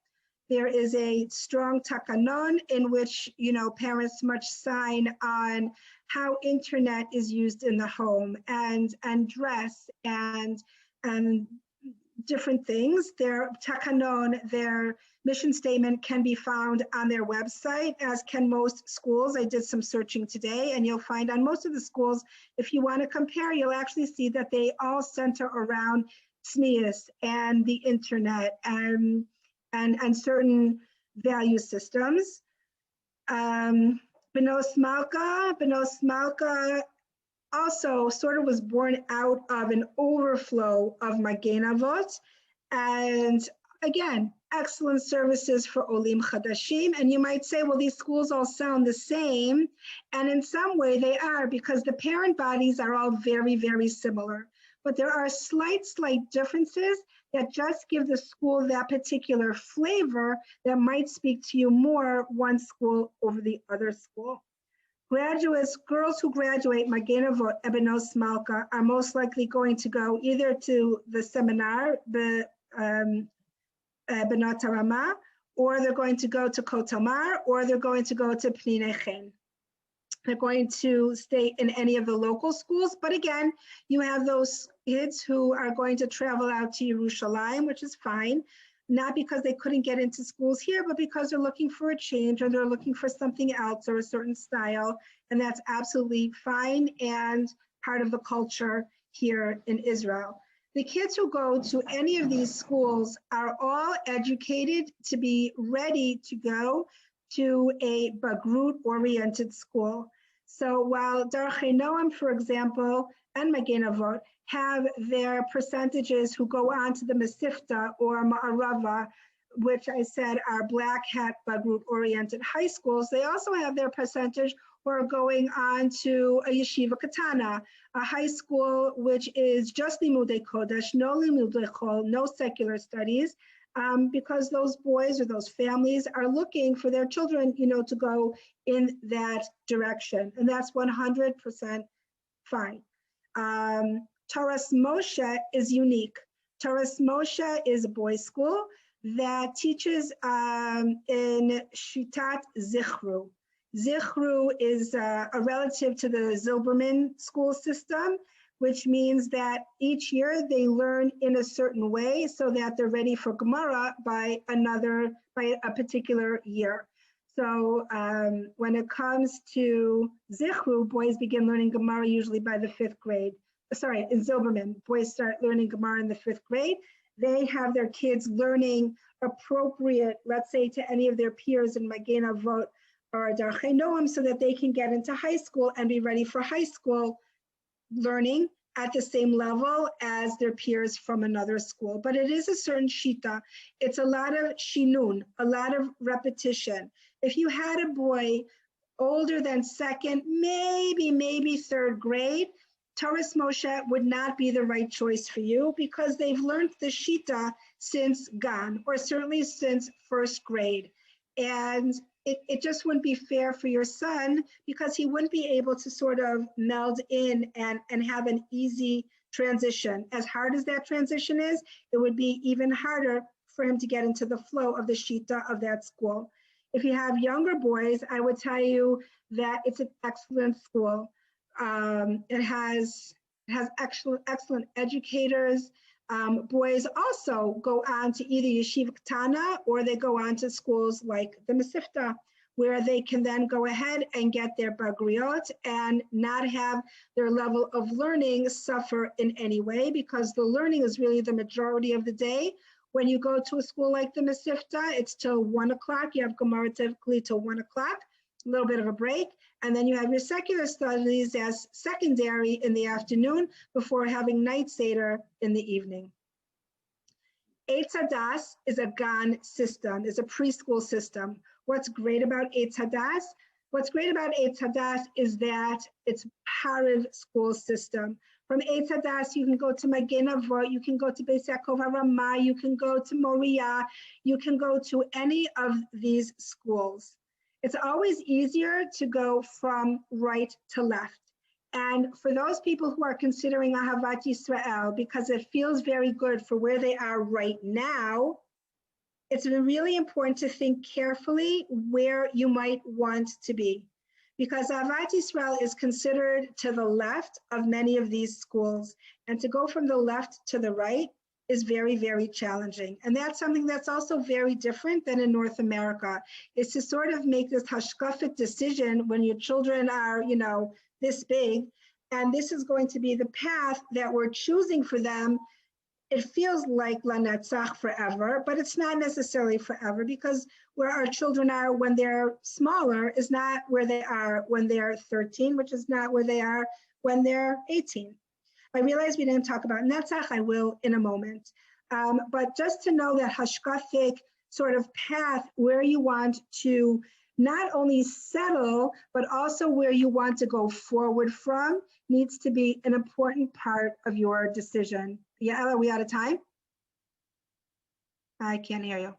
There is a strong takanon in which, parents must sign on how internet is used in the home and dress and different things. Their takanon, their mission statement can be found on their website, as can most schools. I did some searching today, and you'll find on most of the schools, if you want to compare, you'll actually see that they all center around tznius and the internet and certain value systems. Benos Malka also sort of was born out of an overflow of Magen Avot. And again, excellent services for Olim Chadashim. And you might say, well, these schools all sound the same. And in some way they are, because the parent bodies are all very, very similar. But there are slight differences that just give the school that particular flavor that might speak to you more one school over the other school. Graduates, girls who graduate Magen Avot Benos Malka are most likely going to go either to the seminar, Benot Rama, or they're going to go to Kotamar, or they're going to go to Pnei Chen. They're going to stay in any of the local schools, but again, you have those kids who are going to travel out to Yerushalayim, which is fine, not because they couldn't get into schools here, but because they're looking for a change or they're looking for something else or a certain style, and that's absolutely fine and part of the culture here in Israel. The kids who go to any of these schools are all educated to be ready to go to a Bagrut-oriented school. So while Darchei Noam, for example, and Magen Avot have their percentages who go on to the Mesifta or Ma'arava, which I said are black hat Bagrut-oriented high schools, they also have their percentage who are going on to a Yeshiva Katana, a high school which is just Limudei Kodesh, no Limudei Chol, no secular studies, because those boys or those families are looking for their children, to go in that direction. And that's 100% fine. Toras Moshe is unique. Toras Moshe is a boys' school that teaches in Shitat Zichru. Zichru is a relative to the Zilberman school system, which means that each year they learn in a certain way so that they're ready for Gemara by a particular year. So when it comes to Zichru, boys begin learning Gemara usually by the 5th grade. Sorry, in Zilberman, boys start learning Gemara in the 5th grade. They have their kids learning appropriate, let's say, to any of their peers in Magen Avot or Darchei Noam, so that they can get into high school and be ready for high school learning at the same level as their peers from another school. But it is a certain shita. It's a lot of shinun, a lot of repetition. If you had a boy older than 2nd, maybe 3rd grade, Toras Moshe would not be the right choice for you because they've learned the shita since Gan, or certainly since 1st grade. And it just wouldn't be fair for your son because he wouldn't be able to sort of meld in and have an easy transition. As hard as that transition is, it would be even harder for him to get into the flow of the shita of that school. If you have younger boys, I would tell you that it's an excellent school. It has excellent educators. Boys also go on to either Yeshiva Ketana or they go on to schools like the Mesivta, where they can then go ahead and get their Bagriot and not have their level of learning suffer in any way, because the learning is really the majority of the day. When you go to a school like the Mesivta, it's till 1 o'clock. You have Gemara typically till 1 o'clock, a little bit of a break. And then you have your secular studies as secondary in the afternoon before having night Seder in the evening. Eitz Hadas is a GAN system, is a preschool system. What's great about Eitz Hadas? What's great about Eitz Hadas is that it's a Hariv school system. From Eitz Hadas, you can go to Magen Avot, you can go to Beit Yaakov Ramat, you can go to Moriah, you can go to any of these schools. It's always easier to go from right to left. And for those people who are considering Ahavat Yisrael, because it feels very good for where they are right now, it's really important to think carefully where you might want to be. Because Ahavat Yisrael is considered to the left of many of these schools. And to go from the left to the right is very, very challenging. And that's something that's also very different than in North America. It's to sort of make this hashkafic decision when your children are, this big, and this is going to be the path that we're choosing for them. It feels like lanetzach forever, but it's not necessarily forever, because where our children are when they're smaller is not where they are when they're 13, which is not where they are when they're 18. I realize we didn't talk about Netzach. I will in a moment. But just to know that hashkafic sort of path where you want to not only settle, but also where you want to go forward from needs to be an important part of your decision. Yeah, Ella, are we out of time? I can't hear you.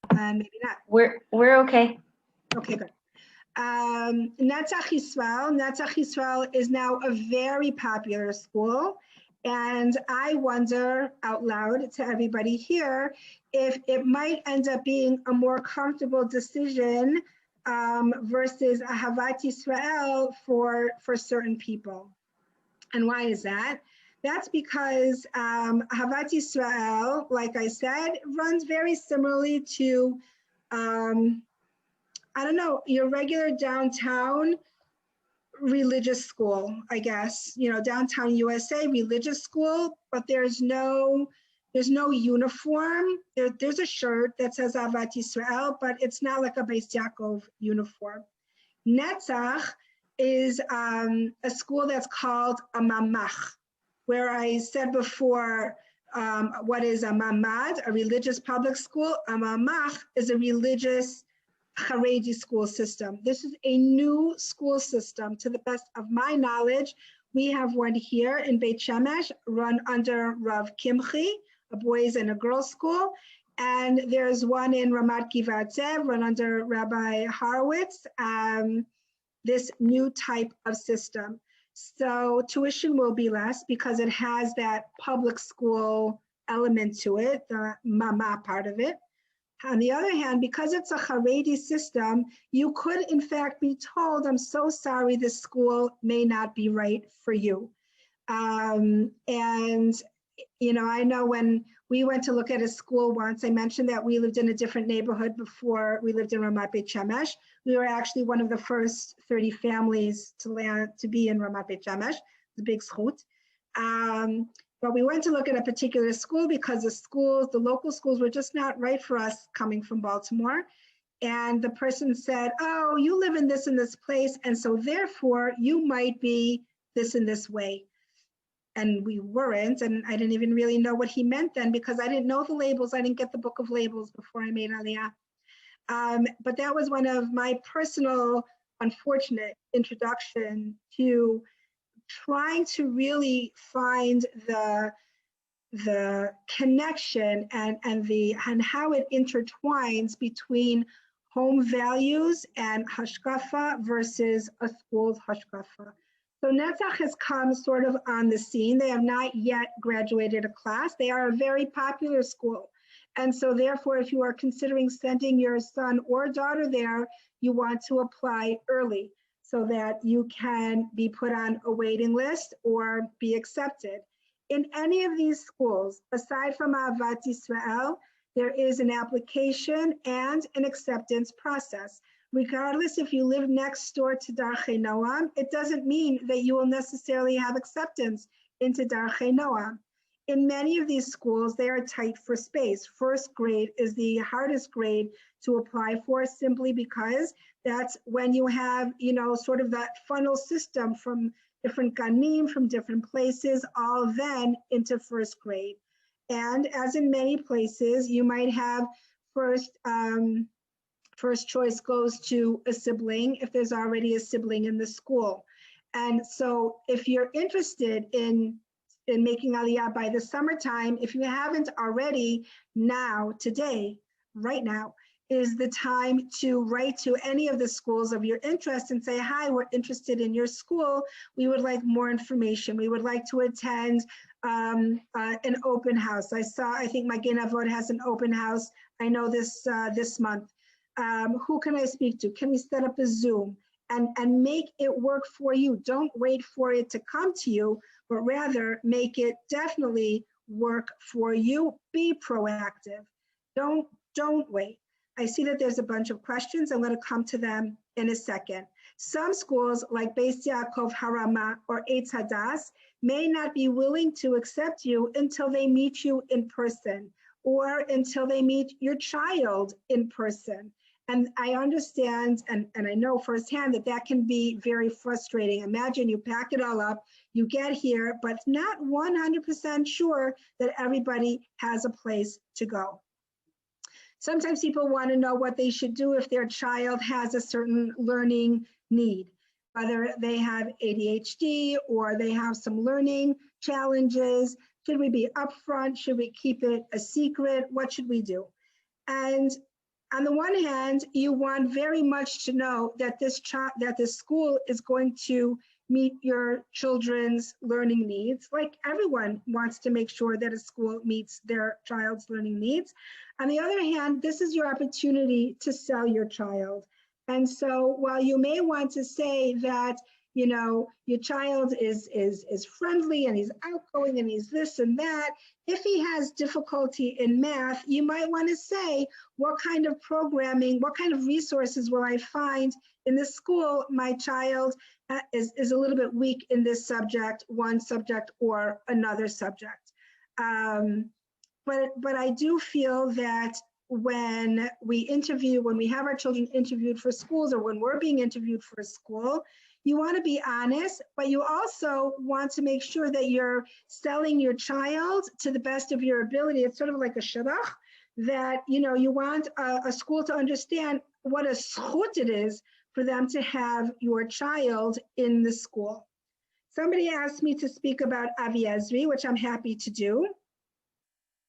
And maybe not. We're okay. Okay, good. Netzach Yisrael is now a very popular school. And I wonder out loud to everybody here if it might end up being a more comfortable decision versus Ahavat Yisrael for certain people. And why is that? That's because Ahavat Yisrael, like I said, runs very similarly to your regular downtown religious school, I guess, downtown USA religious school, but there's no uniform. There's a shirt that says Ahavat Yisrael, but it's not like a Beit Yaakov uniform. Netzach is a school that's called a mamach, where I said before, what is a mamad, a religious public school? A mamach is a religious Haredi school system. This is a new school system. To the best of my knowledge, we have one here in Beit Shemesh, run under Rav Kimchi, a boys and a girls school. And there's one in Ramat Givat Zev, run under Rabbi Horowitz, this new type of system. So tuition will be less because it has that public school element to it, the mama part of it. On the other hand, because it's a Haredi system, you could in fact be told, I'm so sorry, this school may not be right for you. And, you know, I know when we went to look at a school once, I mentioned that we lived in a different neighborhood before we lived in Ramat Beit Shemesh. We were actually one of the first 30 families to be in Ramat Beit Shemesh. It's a big zchut. But we went to look at a particular school because the local schools were just not right for us coming from Baltimore. And the person said, oh, you live in this place, and so therefore you might be this in this way. And we weren't, and I didn't even really know what he meant then because I didn't know the labels. I didn't get the book of labels before I made Aliyah. But that was one of my personal, unfortunate introduction to trying to really find the connection and how it intertwines between home values and hashkafa versus a school's hashkafa. So Netzach has come sort of on the scene. They have not yet graduated a class. They are a very popular school. And so therefore, if you are considering sending your son or daughter there, you want to apply early so that you can be put on a waiting list or be accepted. In any of these schools, aside from Ahavat Yisrael, there is an application and an acceptance process. Regardless if you live next door to Darchei Noam, it doesn't mean that you will necessarily have acceptance into Darchei Noam. In many of these schools, they are tight for space. First grade is the hardest grade to apply for simply because that's when you have, you know, sort of that funnel system from different ganim, from different places, all then into first grade. And as in many places, you might have first choice goes to a sibling if there's already a sibling in the school. And so if you're interested in making Aliyah by the summertime, if you haven't already, now, today, right now, is the time to write to any of the schools of your interest and say, hi, we're interested in your school. We would like more information. We would like to attend an open house. I think Magen Avot has an open house. I know this month. Who can I speak to? Can we set up a Zoom and make it work for you? Don't wait for it to come to you, but rather make it definitely work for you. Be proactive. Don't wait. I see that there's a bunch of questions. I'm going to come to them in a second. Some schools like Beit Yaakov Harama or Eitz Hadas may not be willing to accept you until they meet you in person or until they meet your child in person. And I understand and I know firsthand that can be very frustrating. Imagine you pack it all up, you get here, but not 100% sure that everybody has a place to go. Sometimes people want to know what they should do if their child has a certain learning need, whether they have ADHD or they have some learning challenges. Should we be upfront? Should we keep it a secret? What should we do? And on the one hand, you want very much to know that this school is going to meet your children's learning needs. Like everyone wants to make sure that a school meets their child's learning needs. On the other hand, this is your opportunity to sell your child. And so while you may want to say that, you know, your child is friendly and he's outgoing and he's this and that, if he has difficulty in math, you might want to say, what kind of programming, what kind of resources will I find in this school? My child is a little bit weak in this subject, one subject or another subject. But I do feel that when we have our children interviewed for schools or when we're being interviewed for a school, you want to be honest, but you also want to make sure that you're selling your child to the best of your ability. It's sort of like a shidduch that, you know, you want a school to understand what a zchut it is for them to have your child in the school. Somebody asked me to speak about Avi Ezri, which I'm happy to do.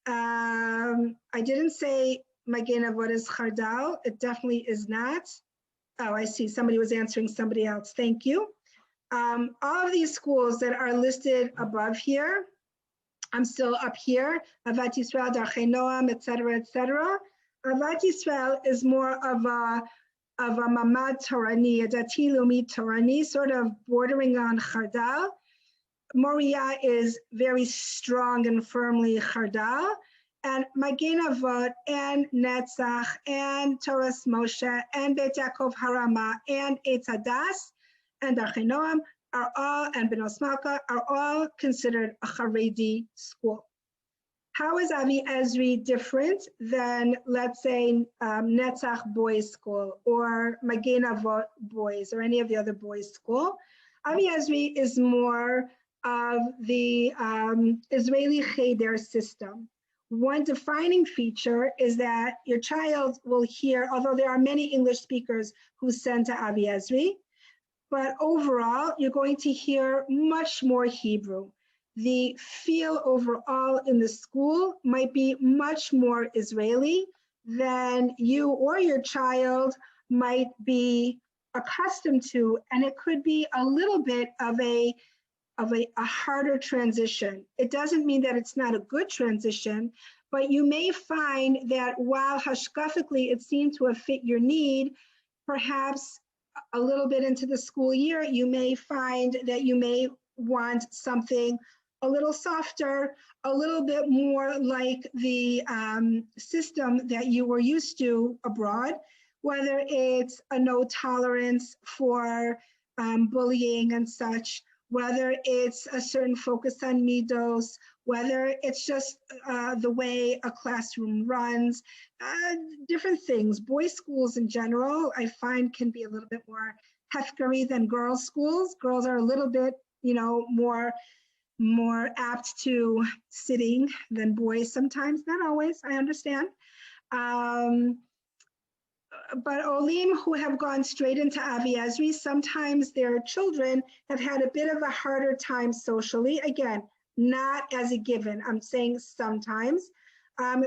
I didn't say Magen Avot is chardal. It definitely is not. Oh, I see. Somebody was answering somebody else. Thank you. All of these schools that are listed above here, I'm still up here, Avat Yisrael, Darchei Noam, et cetera. Avat Yisrael is more of a mamad Torani, a dati leumi Torani, sort of bordering on Chardal. Moriah is very strong and firmly Chardal. And Magen Avot and Netzach and Toras Moshe and Beit Yaakov Harama and Eitz Hadas and Darchei Noam are all, and Benos Malka, are all considered a Haredi school. How is Avi Ezri different than, let's say, Netzach Boys School or Magen Avot Boys or any of the other boys' school? Avi Ezri is more of the Israeli Cheder system. One defining feature is that your child will hear, although there are many English speakers who send to Avi Ezri, but overall, you're going to hear much more Hebrew. The feel overall in the school might be much more Israeli than you or your child might be accustomed to, and it could be a little bit of a harder transition. It doesn't mean that it's not a good transition, but you may find that while hashkafically it seemed to have fit your need, perhaps a little bit into the school year, you may find that you may want something a little softer, a little bit more like the system that you were used to abroad, whether it's a no tolerance for bullying and such, whether it's a certain focus on midos, whether it's just the way a classroom runs, different things. Boys' schools in general, I find, can be a little bit more hefkari than girls' schools. Girls are a little bit, more apt to sitting than boys sometimes, not always, I understand. But Olim who have gone straight into Avi Ezri, sometimes their children have had a bit of a harder time socially. Again, not as a given, I'm saying sometimes,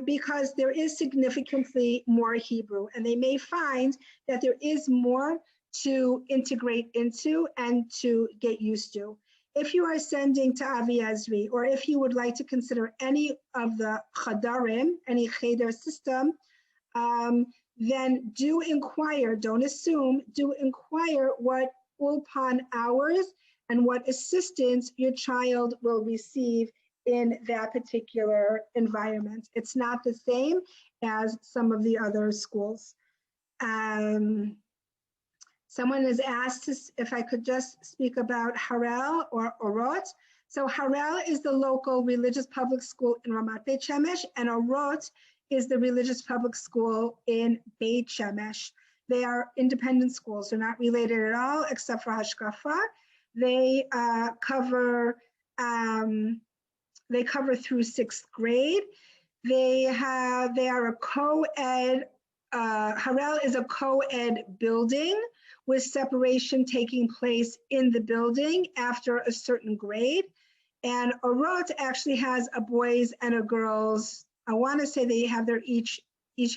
because there is significantly more Hebrew, and they may find that there is more to integrate into and to get used to. If you are sending to Avi Ezri, or if you would like to consider any of the Chadarim, any Cheder system, then do inquire, don't assume, do inquire what ulpan hours and what assistance your child will receive in that particular environment. It's not the same as some of the other schools. Someone has asked us if I could just speak about Harel or Orot. So Harel is the local religious public school in Ramat Beit Shemesh, and Orot is the religious public school in Beit Shemesh. They are independent schools. They're not related at all, except for Hashkafa. They cover through 6th grade. They are a co-ed. Harel is a co-ed building with separation taking place in the building after a certain grade. And Orot actually has a boys and a girls. I want to say they have each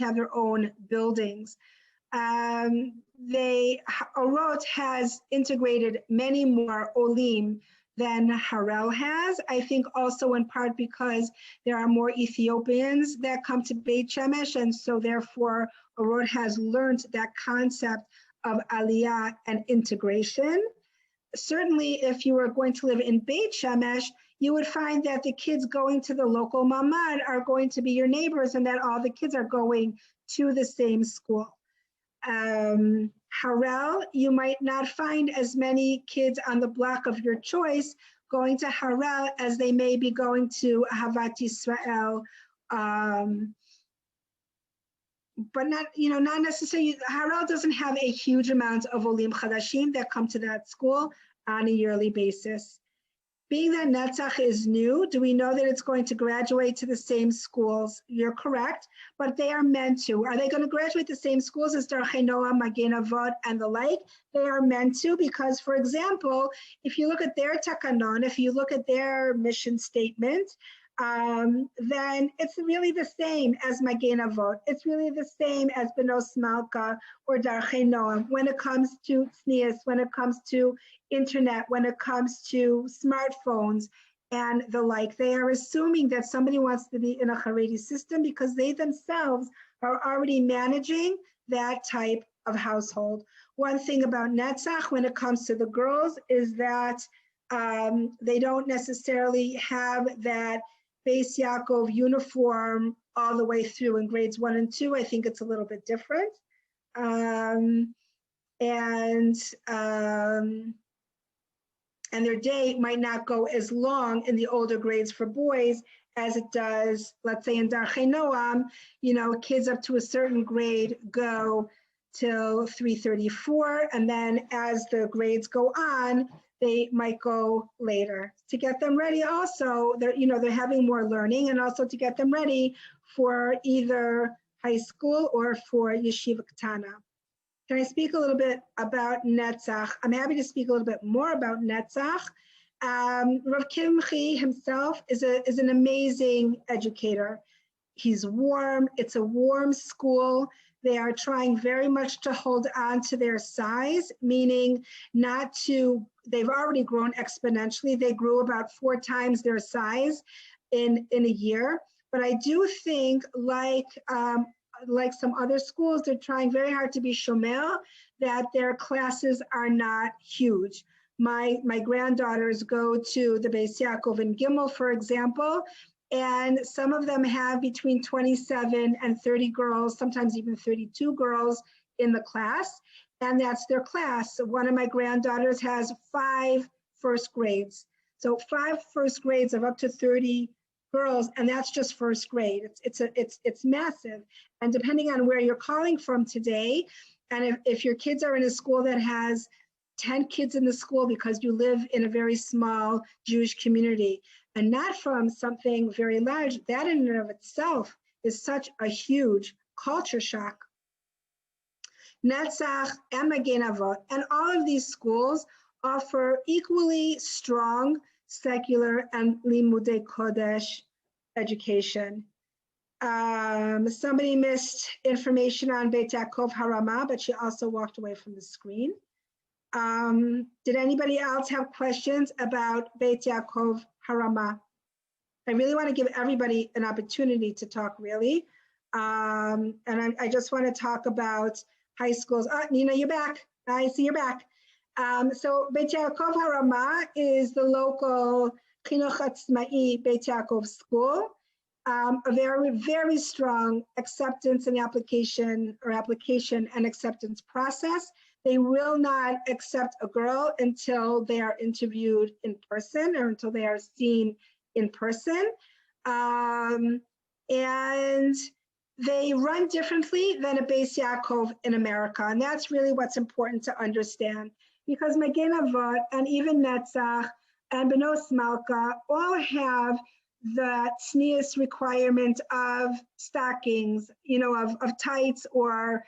have their own buildings. Orot has integrated many more Olim than Harel has. I think also in part because there are more Ethiopians that come to Beit Shemesh, and so therefore Orot has learned that concept of Aliyah and integration. Certainly, if you were going to live in Beit Shemesh, you would find that the kids going to the local mamad are going to be your neighbors, and that all the kids are going to the same school. Harel, you might not find as many kids on the block of your choice going to Harel as they may be going to Havat Yisrael, but not necessarily. Harel doesn't have a huge amount of Olim Chadashim that come to that school on a yearly basis. Being that Netzach is new, do we know that it's going to graduate to the same schools? You're correct, but they are meant to. Are they going to graduate the same schools as Darchei Noam, Magen Avot, and the like? They are meant to, because, for example, if you look at their takanon, if you look at their mission statement, then it's really the same as Magen Avot. It's really the same as Benos Malka or Darchei Noam when it comes to tznius, when it comes to internet, when it comes to smartphones and the like. They are assuming that somebody wants to be in a Haredi system because they themselves are already managing that type of household. One thing about Netzach when it comes to the girls is that they don't necessarily have that Beis Yaakov uniform all the way through in grades 1 and 2. I think it's a little bit different. And their day might not go as long in the older grades for boys as it does, let's say in Darchei Noam, kids up to a certain grade go till 3:34, and then as the grades go on, they might go later. To get them ready also, they're having more learning, and also to get them ready for either high school or for Yeshiva Ketana. Can I speak a little bit about Netzach? I'm happy to speak a little bit more about Netzach. Rav Kimchi himself is an amazing educator. He's warm. It's a warm school. They are trying very much to hold on to their size, meaning they've already grown exponentially. They grew about 4 times their size in a year. But I do think like some other schools, they're trying very hard to be shomer, that their classes are not huge. My granddaughters go to the Beis Yaakov in Gimel, for example, and some of them have between 27 and 30 girls, sometimes even 32 girls in the class, and that's their class. So one of my granddaughters has 5 first grades. So 5 first grades of up to 30 girls, and that's just first grade. It's massive. And depending on where you're calling from today, and if your kids are in a school that has 10 kids in the school because you live in a very small Jewish community, and not from something very large, that in and of itself is such a huge culture shock. Netzach and Magen Avot, and all of these schools offer equally strong secular and limudei kodesh education. Somebody missed information on Beit Yaakov Harama, but she also walked away from the screen. Did anybody else have questions about Beit Yaakov Harama? I really want to give everybody an opportunity to talk, really. And I just want to talk about high schools. Nina, you're back. I see you're back. So Beit Yaakov Harama is the local Chinuch Atzmai Beit Yaakov school. A very, very strong acceptance and application and acceptance process. They will not accept a girl until they are interviewed in person or until they are seen in person. And they run differently than a Beis Yaakov in America. And that's really what's important to understand, because Magen Avot and even Netzach and Benos Malka all have the tznius requirement of stockings, of tights or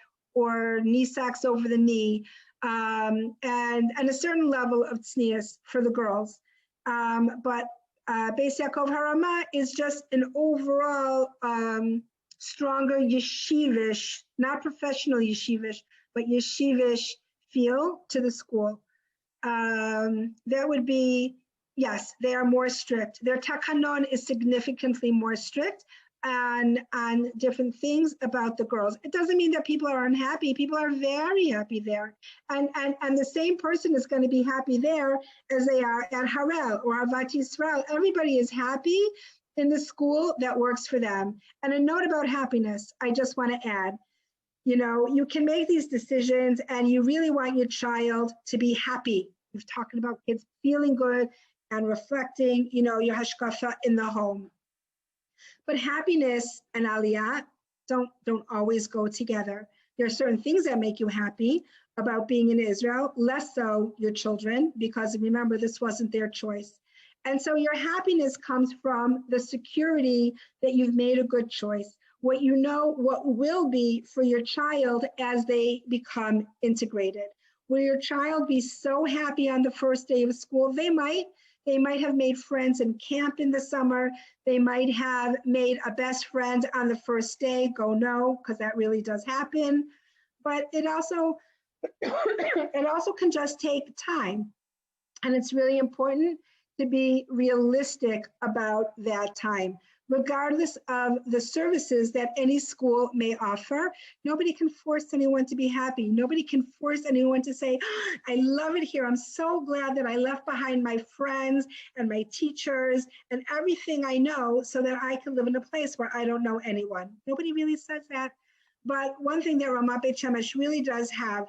knee socks over the knee, and a certain level of tznius for the girls. But Beis Yaakov Harama is just an overall stronger yeshivish, not professional yeshivish, but yeshivish feel to the school. That would be, yes, they are more strict. Their takanon is significantly more strict on different things about the girls. It doesn't mean that people are unhappy. People are very happy there. And the same person is going to be happy there as they are at Harel or Avat Yisrael. Everybody is happy in the school that works for them. And a note about happiness, I just want to add, you can make these decisions and you really want your child to be happy. We're talking about kids feeling good and reflecting, your hashkafa in the home. But happiness and aliyah don't always go together. There are certain things that make you happy about being in Israel, less so your children, because remember, this wasn't their choice. And so your happiness comes from the security that you've made a good choice, what will be for your child as they become integrated. Will your child be so happy on the first day of school? They might. They might have made friends in camp in the summer. They might have made a best friend on the first day. Go no, because that really does happen. But it also can just take time. And it's really important to be realistic about that time. Regardless of the services that any school may offer, nobody can force anyone to be happy. Nobody can force anyone to say, oh, I love it here. I'm so glad that I left behind my friends and my teachers and everything I know so that I can live in a place where I don't know anyone. Nobody really says that. But one thing that Ramat Beit Shemesh really does have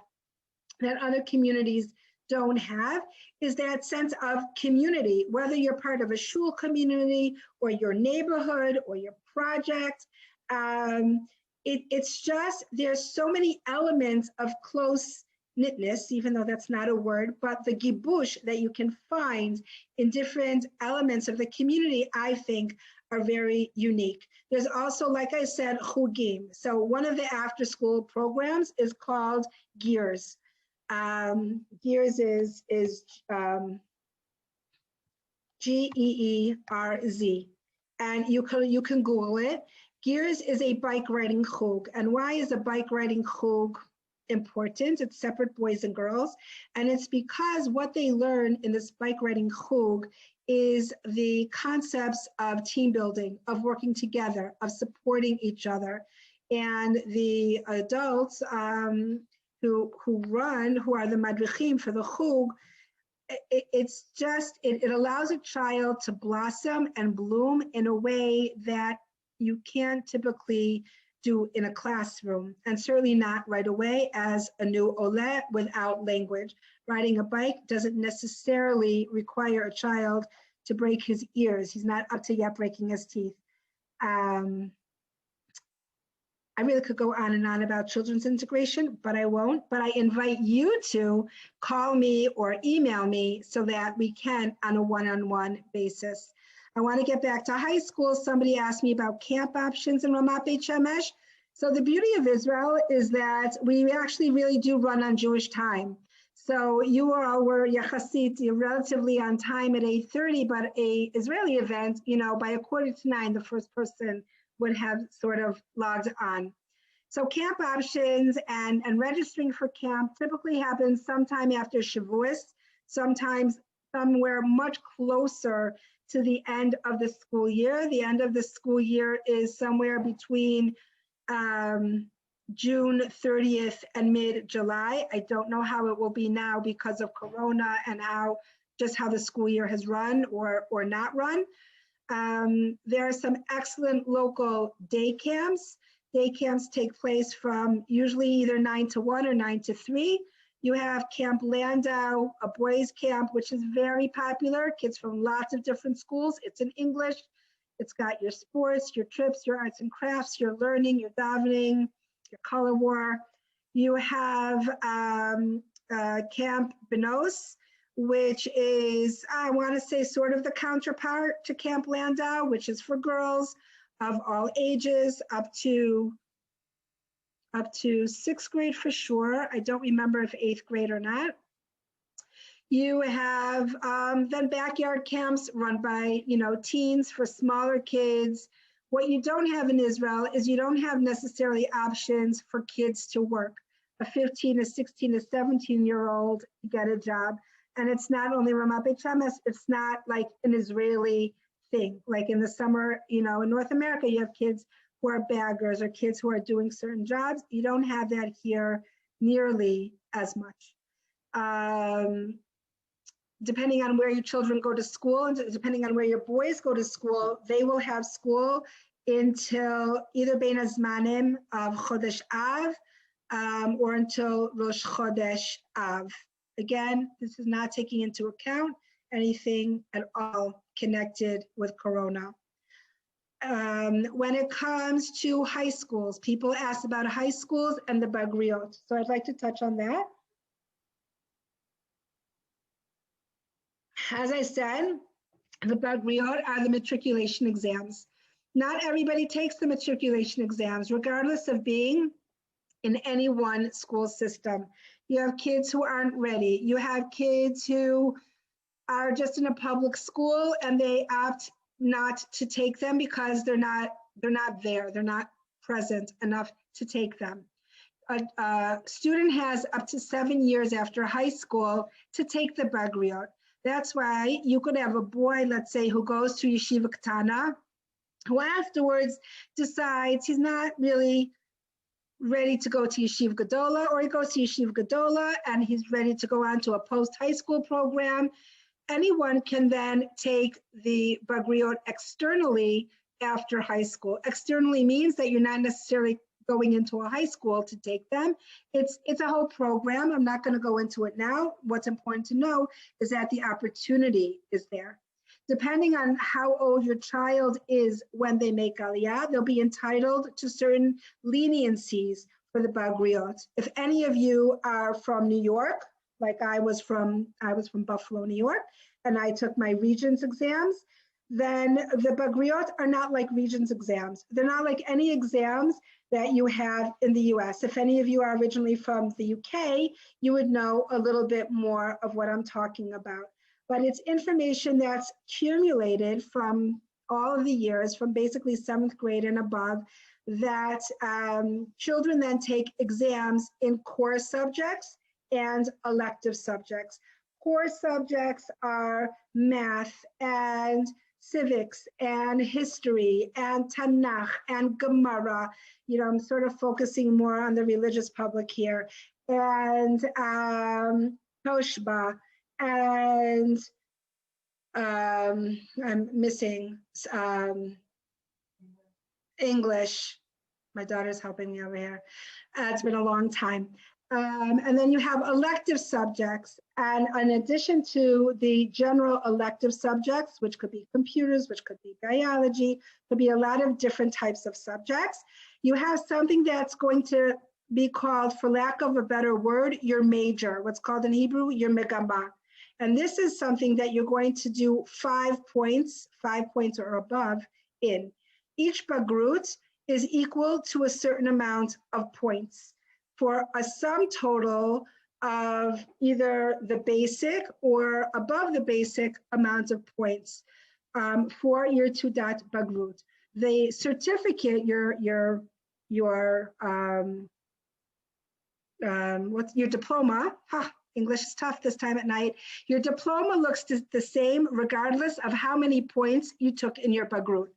that other communities don't have is that sense of community, whether you're part of a shul community or your neighborhood or your project. It's just, there's so many elements of close knitness, even though that's not a word, but the gibush that you can find in different elements of the community, I think, are very unique. There's also, like I said, chugim. So one of the after-school programs is called Gears. Gears is Geerz, and you can Google it. Gears is a bike riding chug. And why is a bike riding chug important? It's separate boys and girls, and it's because what they learn in this bike riding chug is the concepts of team building, of working together, of supporting each other. And the adults who are the madrichim for the chug, it allows a child to blossom and bloom in a way that you can't typically do in a classroom, and certainly not right away as a new ole without language. Riding a bike doesn't necessarily require a child to break his ears. He's not up to yet breaking his teeth. I really could go on and on about children's integration, but I won't. But I invite you to call me or email me so that we can on a one-on-one basis. I want to get back to high school. Somebody asked me about camp options in Ramat Beit Shemesh. So the beauty of Israel is that we actually really do run on Jewish time. So you all were yachasit, relatively on time at 8:30, but a Israeli event, by 8:45, the first person would have sort of logged on. So camp options and registering for camp typically happens sometime after Shavuos, sometimes somewhere much closer to the end of the school year. The end of the school year is somewhere between June 30th and mid-July. I don't know how it will be now because of Corona and how the school year has run or not run. There are some excellent local day camps. Day camps take place from usually either 9 to 1 or 9 to 3. You have Camp Landau, a boys camp, which is very popular. Kids from lots of different schools. It's in English. It's got your sports, your trips, your arts and crafts, your learning, your davening, your color war. You have Camp Benos, which is, I want to say, sort of the counterpart to Camp Landau, which is for girls of all ages up to 6th grade for sure. I don't remember if 8th grade or not. You have then backyard camps run by, teens for smaller kids. What you don't have in Israel is you don't have necessarily options for kids to work. A 15, a 16, a 17-year-old get a job. And it's not only Ramat Beit Shemesh, it's not like an Israeli thing. Like in the summer, in North America, you have kids who are baggers or kids who are doing certain jobs. You don't have that here nearly as much. Depending on where your children go to school and depending on where your boys go to school, they will have school until either Bein Hazmanim of Chodesh Av or until Rosh Chodesh Av. Again, this is not taking into account anything at all connected with Corona. When it comes to high schools, people ask about high schools and the Bagriot. So I'd like to touch on that. As I said, the Bagriot are the matriculation exams. Not everybody takes the matriculation exams, regardless of being in any one school system. You have kids who aren't ready. You have kids who are just in a public school and they opt not to take them because they're not there. They're not present enough to take them. A student has up to 7 years after high school to take the Bagriot. That's why you could have a boy, let's say, who goes to Yeshiva Ketana, who afterwards decides he's not really ready to go to Yeshiva Gedola, or he goes to Yeshiva Gedola and he's ready to go on to a post-high school program. Anyone can then take the Bagriot externally after high school. Externally means that you're not necessarily going into a high school to take them. It's a whole program. I'm not going to go into it now. What's important to know is that the opportunity is there. Depending on how old your child is when they make Aliyah, they'll be entitled to certain leniencies for the Bagriot. If any of you are from New York, like I was from Buffalo, New York, and I took my Regents exams, then the Bagriot are not like Regents exams. They're not like any exams that you have in the US. If any of you are originally from the UK, you would know a little bit more of what I'm talking about. But it's information that's accumulated from all of the years, from basically 7th grade and above, that children then take exams in core subjects and elective subjects. Core subjects are math and civics and history and Tanakh and Gemara. You know, I'm sort of focusing more on the religious public here. And Toshba, and I'm missing English. My daughter's helping me over here. It's been a long time. And then you have elective subjects. And in addition to the general elective subjects, which could be computers, which could be biology, could be a lot of different types of subjects, you have something that's going to be called, for lack of a better word, your major, what's called in Hebrew, your megama. And this is something that you're going to do 5 points or above in. Each Bagrut is equal to a certain amount of points for a sum total of either the basic or above the basic amount of points for your Tudat Bagrut. The certificate, what's your diploma? English is tough this time at night. Your diploma looks the same regardless of how many points you took in your Bagrut.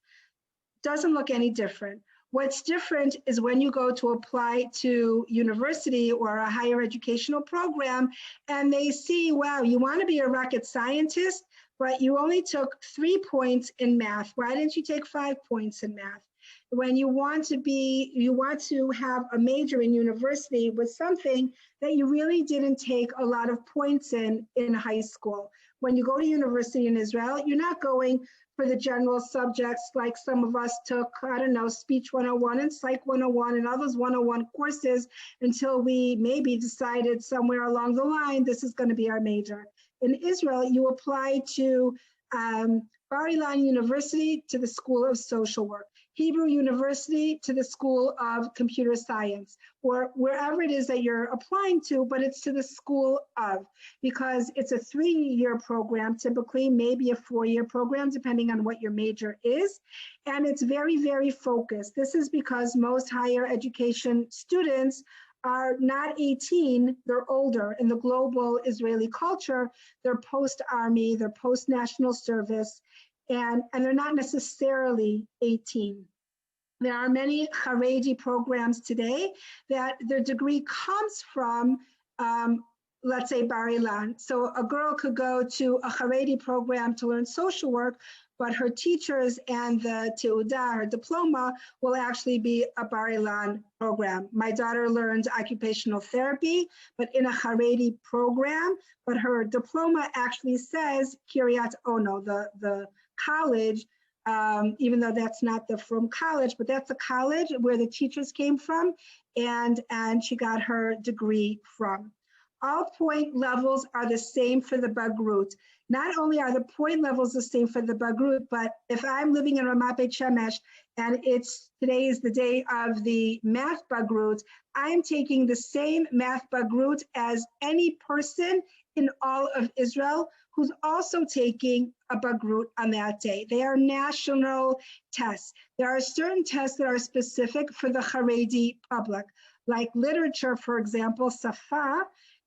Doesn't look any different. What's different is when you go to apply to university or a higher educational program and they see, wow, you want to be a rocket scientist, but you only took 3 points in math. Why didn't you take 5 points in math? When you want to have a major in university with something that you really didn't take a lot of points in high school. When you go to university in Israel, you're not going for the general subjects like some of us took, I don't know, Speech 101 and Psych 101 and others 101 courses until we maybe decided somewhere along the line, this is going to be our major. In Israel, you apply to Bar Ilan University, to the School of Social Work, Hebrew University to the School of Computer Science, or wherever it is that you're applying to, but it's to the School of, because it's a 3-year program, typically, maybe a 4-year program, depending on what your major is. And it's very, very focused. This is because most higher education students are not 18, they're older. In the global Israeli culture, they're post-army, they're post-national service, and they're not necessarily 18. There are many Haredi programs today that their degree comes from, let's say, Bar Ilan. So a girl could go to a Haredi program to learn social work, but her teachers and the Teuda, her diploma, will actually be a Bar Ilan program. My daughter learned occupational therapy, but in a Haredi program, but her diploma actually says Kiryat Ono, the college, even though that's not the Frum College, but that's a college where the teachers came from, and she got her degree from. All point levels are the same for the Bagrut. Not only are the point levels the same for the Bagrut, but if I'm living in Ramat Beit Shemesh and today is the day of the math Bagrut, I'm taking the same math Bagrut as any person in all of Israel who's also taking a Bagrut on that day. They are national tests. There are certain tests that are specific for the Haredi public, like literature, for example. Safa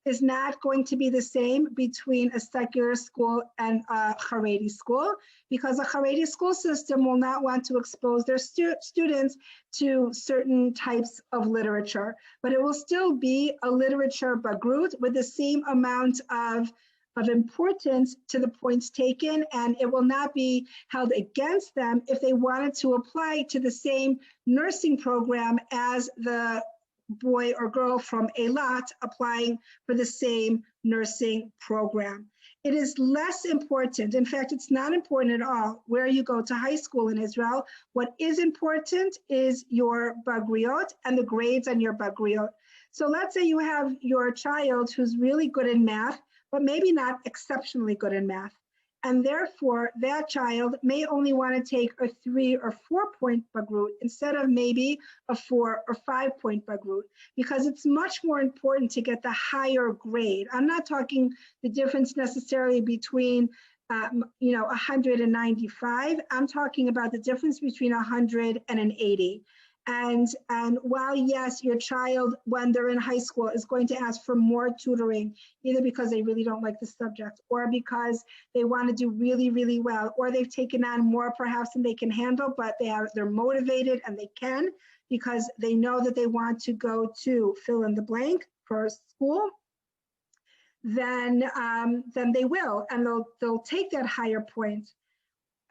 is not going to be the same between a secular school and a Haredi school, because a Haredi school system will not want to expose their students to certain types of literature, but it will still be a literature Bagrut with the same amount of importance to the points taken, and it will not be held against them if they wanted to apply to the same nursing program as the boy or girl from Eilat applying for the same nursing program. It is less important. In fact, it's not important at all where you go to high school in Israel. What is important is your Bagriot and the grades on your Bagriot. So let's say you have your child who's really good in math, but maybe not exceptionally good in math. And therefore, that child may only want to take a 3 or 4 point Bagrut instead of maybe a 4 or 5 point Bagrut, because it's much more important to get the higher grade. I'm not talking the difference necessarily between 195. I'm talking about the difference between 100 and an 80. And while, yes, your child, when they're in high school, is going to ask for more tutoring, either because they really don't like the subject or because they want to do really, really well, or they've taken on more perhaps than they can handle, but they're motivated and they can because they know that they want to go to fill in the blank for school, then they will, and they'll take that higher point.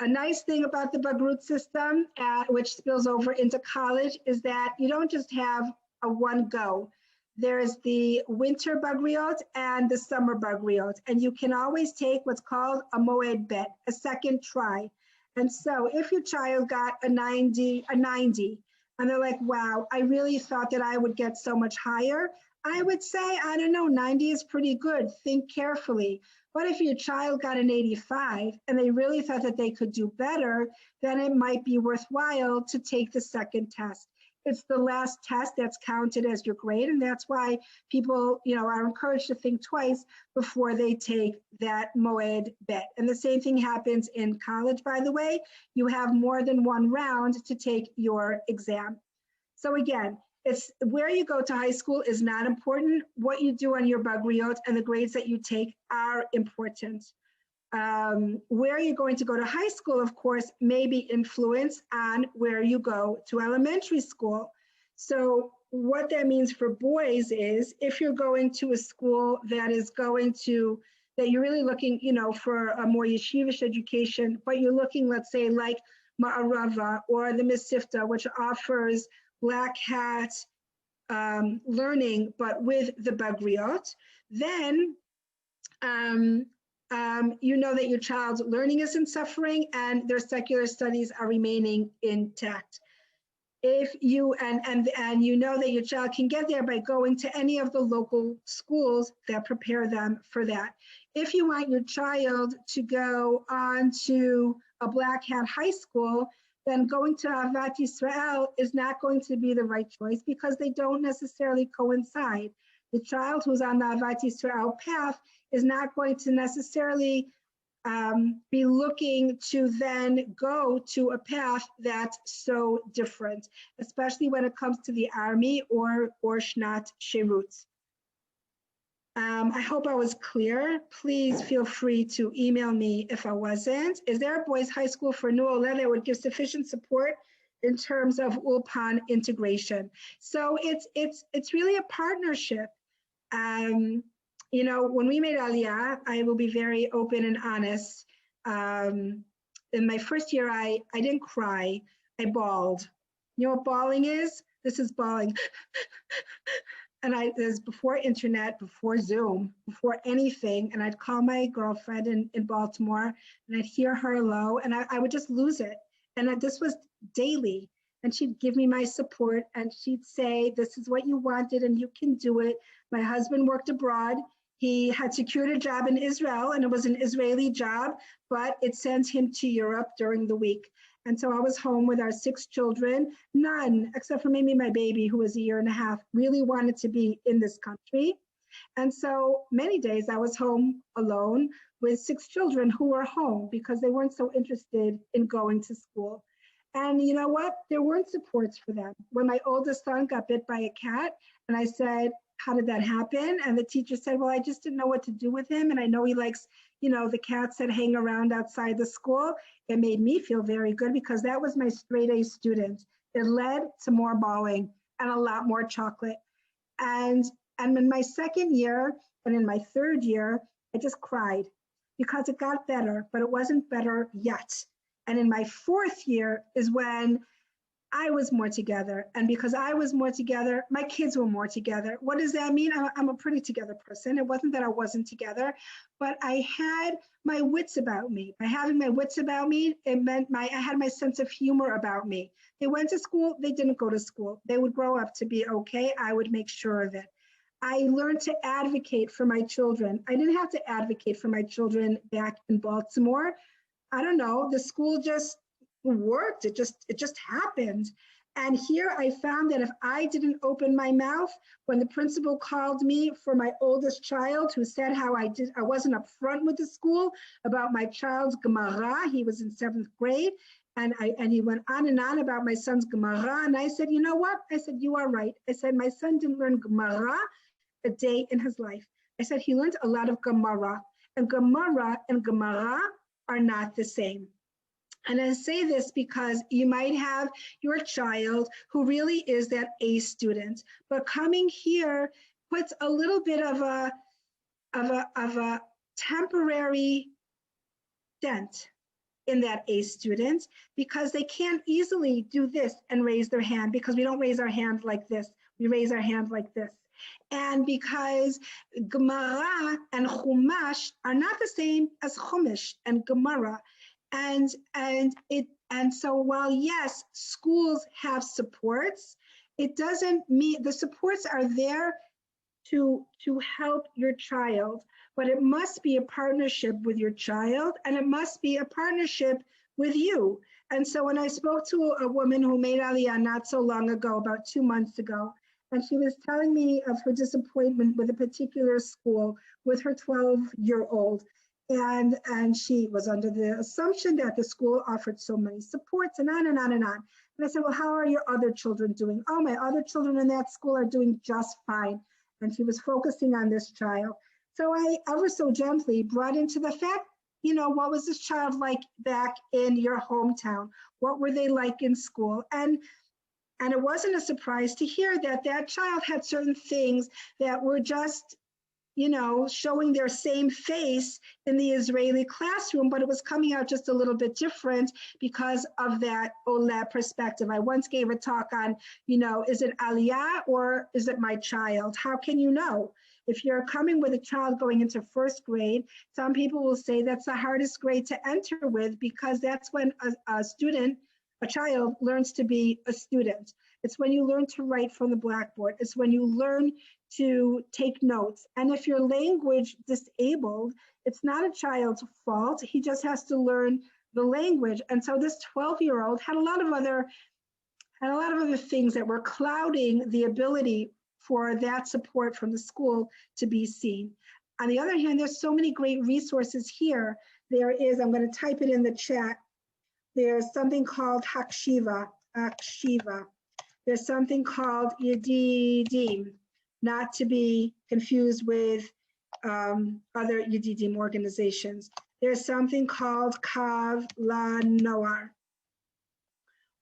A nice thing about the Bagrut system, which spills over into college, is that you don't just have a one go. There's the winter Bagriot and the summer Bagriot, and you can always take what's called a Moed Bet, a second try. And so if your child got a 90, and they're like, wow, I really thought that I would get so much higher, I would say, I don't know, 90 is pretty good. Think carefully. But if your child got an 85 and they really thought that they could do better, then it might be worthwhile to take the second test. It's the last test that's counted as your grade, and that's why people, are encouraged to think twice before they take that Moed Bet. And the same thing happens in college, by the way. You have more than one round to take your exam. So again, it's where you go to high school is not important. What you do on your Bagriot and the grades that you take are important. Where you're going to go to high school, of course, may be influenced on where you go to elementary school. So what that means for boys is if you're going to a school that you're really looking, for a more yeshivish education, but you're looking, let's say, like Ma'arava or the Mesivta, which offers Black Hat learning, but with the Bagriot, then you know that your child's learning isn't suffering and their secular studies are remaining intact. If you and you know that your child can get there by going to any of the local schools that prepare them for that. If you want your child to go on to a Black Hat high school, then going to Avat Yisrael is not going to be the right choice because they don't necessarily coincide. The child who's on the Avat Yisrael path is not going to necessarily be looking to then go to a path that's so different, especially when it comes to the army or Shnat Shirut. I hope I was clear. Please feel free to email me if I wasn't. Is there a boys' high school for New Olet that would give sufficient support in terms of Ulpan integration? So it's really a partnership. When we made Aliyah, I will be very open and honest. In my first year, I didn't cry. I bawled. You know what bawling is? This is bawling. And this is before internet, before Zoom, before anything. And I'd call my girlfriend in Baltimore and I'd hear her low and I would just lose it. And this was daily. And she'd give me my support and she'd say, this is what you wanted and you can do it. My husband worked abroad. He had secured a job in Israel and it was an Israeli job, but it sent him to Europe during the week. And so I was home with our 6 children. None, except for maybe my baby, who was a year and a half, really wanted to be in this country. And so many days I was home alone with 6 children who were home because they weren't so interested in going to school. And you know what? There weren't supports for them. When my oldest son got bit by a cat, and I said, how did that happen? And the teacher said, well, I just didn't know what to do with him. And I know he likes, the cats that hang around outside the school. It made me feel very good because that was my straight A student. It led to more bawling and a lot more chocolate. And in my second year and in my third year, I just cried because it got better, but it wasn't better yet. And in my fourth year is when I was more together. And because I was more together, my kids were more together. What does that mean? I'm a pretty together person. It wasn't that I wasn't together, but I had my wits about me. By having my wits about me, it meant I had my sense of humor about me. They went to school, they didn't go to school. They would grow up to be okay. I would make sure of it. I learned to advocate for my children. I didn't have to advocate for my children back in Baltimore. I don't know, the school just worked. It just happened. And here I found that if I didn't open my mouth when the principal called me for my oldest child, who said how I wasn't upfront with the school about my child's Gemara. He was in 7th grade. And he went on and on about my son's Gemara. And I said, you know what? I said, you are right. I said, my son didn't learn Gemara a day in his life. I said, he learned a lot of Gemara. And Gemara are not the same. And I say this because you might have your child who really is that A student, but coming here puts a little bit of a temporary dent in that A student because they can't easily do this and raise their hand because we don't raise our hand like this. We raise our hand like this. And because Gemara and Chumash are not the same as Chumash and Gemara. And so while yes, schools have supports, it doesn't mean the supports are there to help your child, but it must be a partnership with your child and it must be a partnership with you. And so when I spoke to a woman who made Aliyah not so long ago, about 2 months ago, and she was telling me of her disappointment with a particular school with her 12-year-old. And she was under the assumption that the school offered so many supports and on and on and on. And I said, well, how are your other children doing? Oh, my other children in that school are doing just fine. And she was focusing on this child. So I ever so gently brought into the fact, what was this child like back in your hometown? What were they like in school? And it wasn't a surprise to hear that that child had certain things that were just showing their same face in the Israeli classroom, but it was coming out just a little bit different because of that Ola perspective. I once gave a talk on, is it Aliyah or is it my child? How can you know? If you're coming with a child going into 1st grade, some people will say that's the hardest grade to enter with because that's when a child learns to be a student. It's when you learn to write from the blackboard. It's when you learn to take notes. And if you're language disabled, it's not a child's fault. He just has to learn the language. And so this 12-year-old had a lot of other things that were clouding the ability for that support from the school to be seen. On the other hand, there's so many great resources here. There is, I'm going to type it in the chat. There's something called Hakshiva. There's something called Yedidim, not to be confused with other Yedidim organizations. There's something called Kav LaNoar.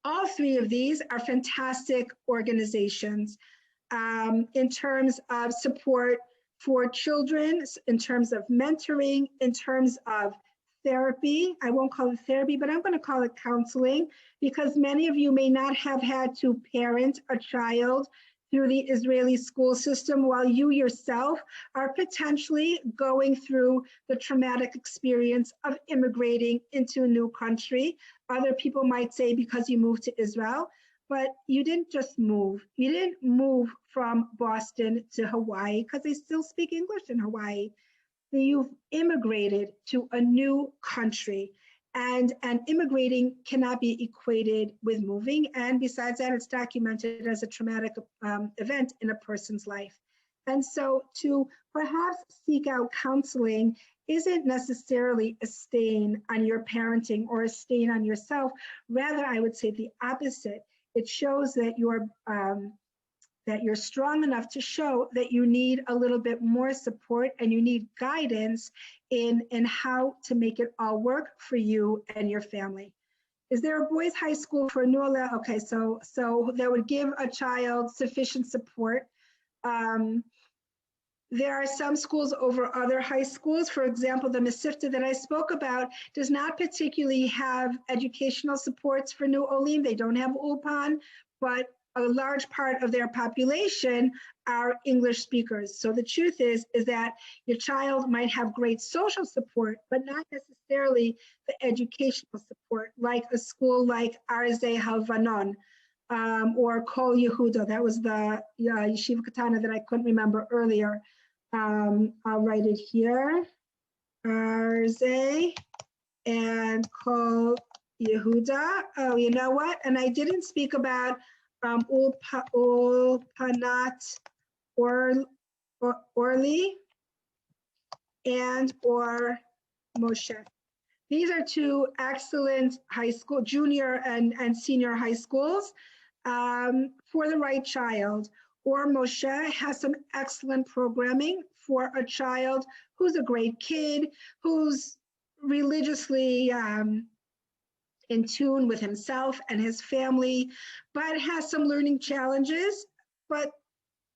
All 3 of these are fantastic organizations in terms of support for children, in terms of mentoring, in terms of therapy. I won't call it therapy, but I'm going to call it counseling because many of you may not have had to parent a child through the Israeli school system while you yourself are potentially going through the traumatic experience of immigrating into a new country. Other people might say because you moved to Israel, but you didn't just move. You didn't move from Boston to Hawaii because they still speak English in Hawaii. You've immigrated to a new country, and immigrating cannot be equated with moving. And besides that, it's documented as a traumatic event in a person's life. And so to perhaps seek out counseling isn't necessarily a stain on your parenting or a stain on yourself. Rather, I would say the opposite. It shows that you're strong enough to show that you need a little bit more support and you need guidance in how to make it all work for you and your family. Is there a boys' high school for Nula? Okay, so that would give a child sufficient support. There are some schools over other high schools. For example, the Mesivta that I spoke about does not particularly have educational supports for New Olim. They don't have Ulpan, but a large part of their population are English speakers. So the truth is that your child might have great social support, but not necessarily the educational support, like a school like Arze Halvanon or Kol Yehuda. That was the Yeshiva Katana that I couldn't remember earlier. I'll write it here. Arze and Kol Yehuda. Oh, you know what? And I didn't speak about Ulpanat Orly and or Moshe. These are two excellent high school, junior and senior high schools for the right child. Or Moshe has some excellent programming for a child who's a great kid, who's religiously in tune with himself and his family, but has some learning challenges. But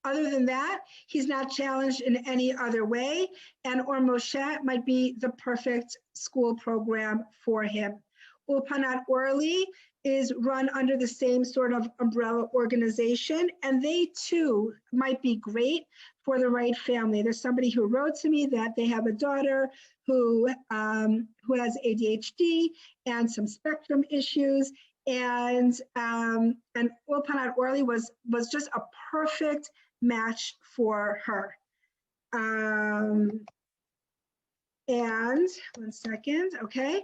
other than that, he's not challenged in any other way. And or Moshe might be the perfect school program for him. Ulpanat Orly is run under the same sort of umbrella organization, and they too might be great for the right family. There's somebody who wrote to me that they have a daughter who has ADHD and some spectrum issues, and Ulpanat Orly was just a perfect match for her. And one second, okay.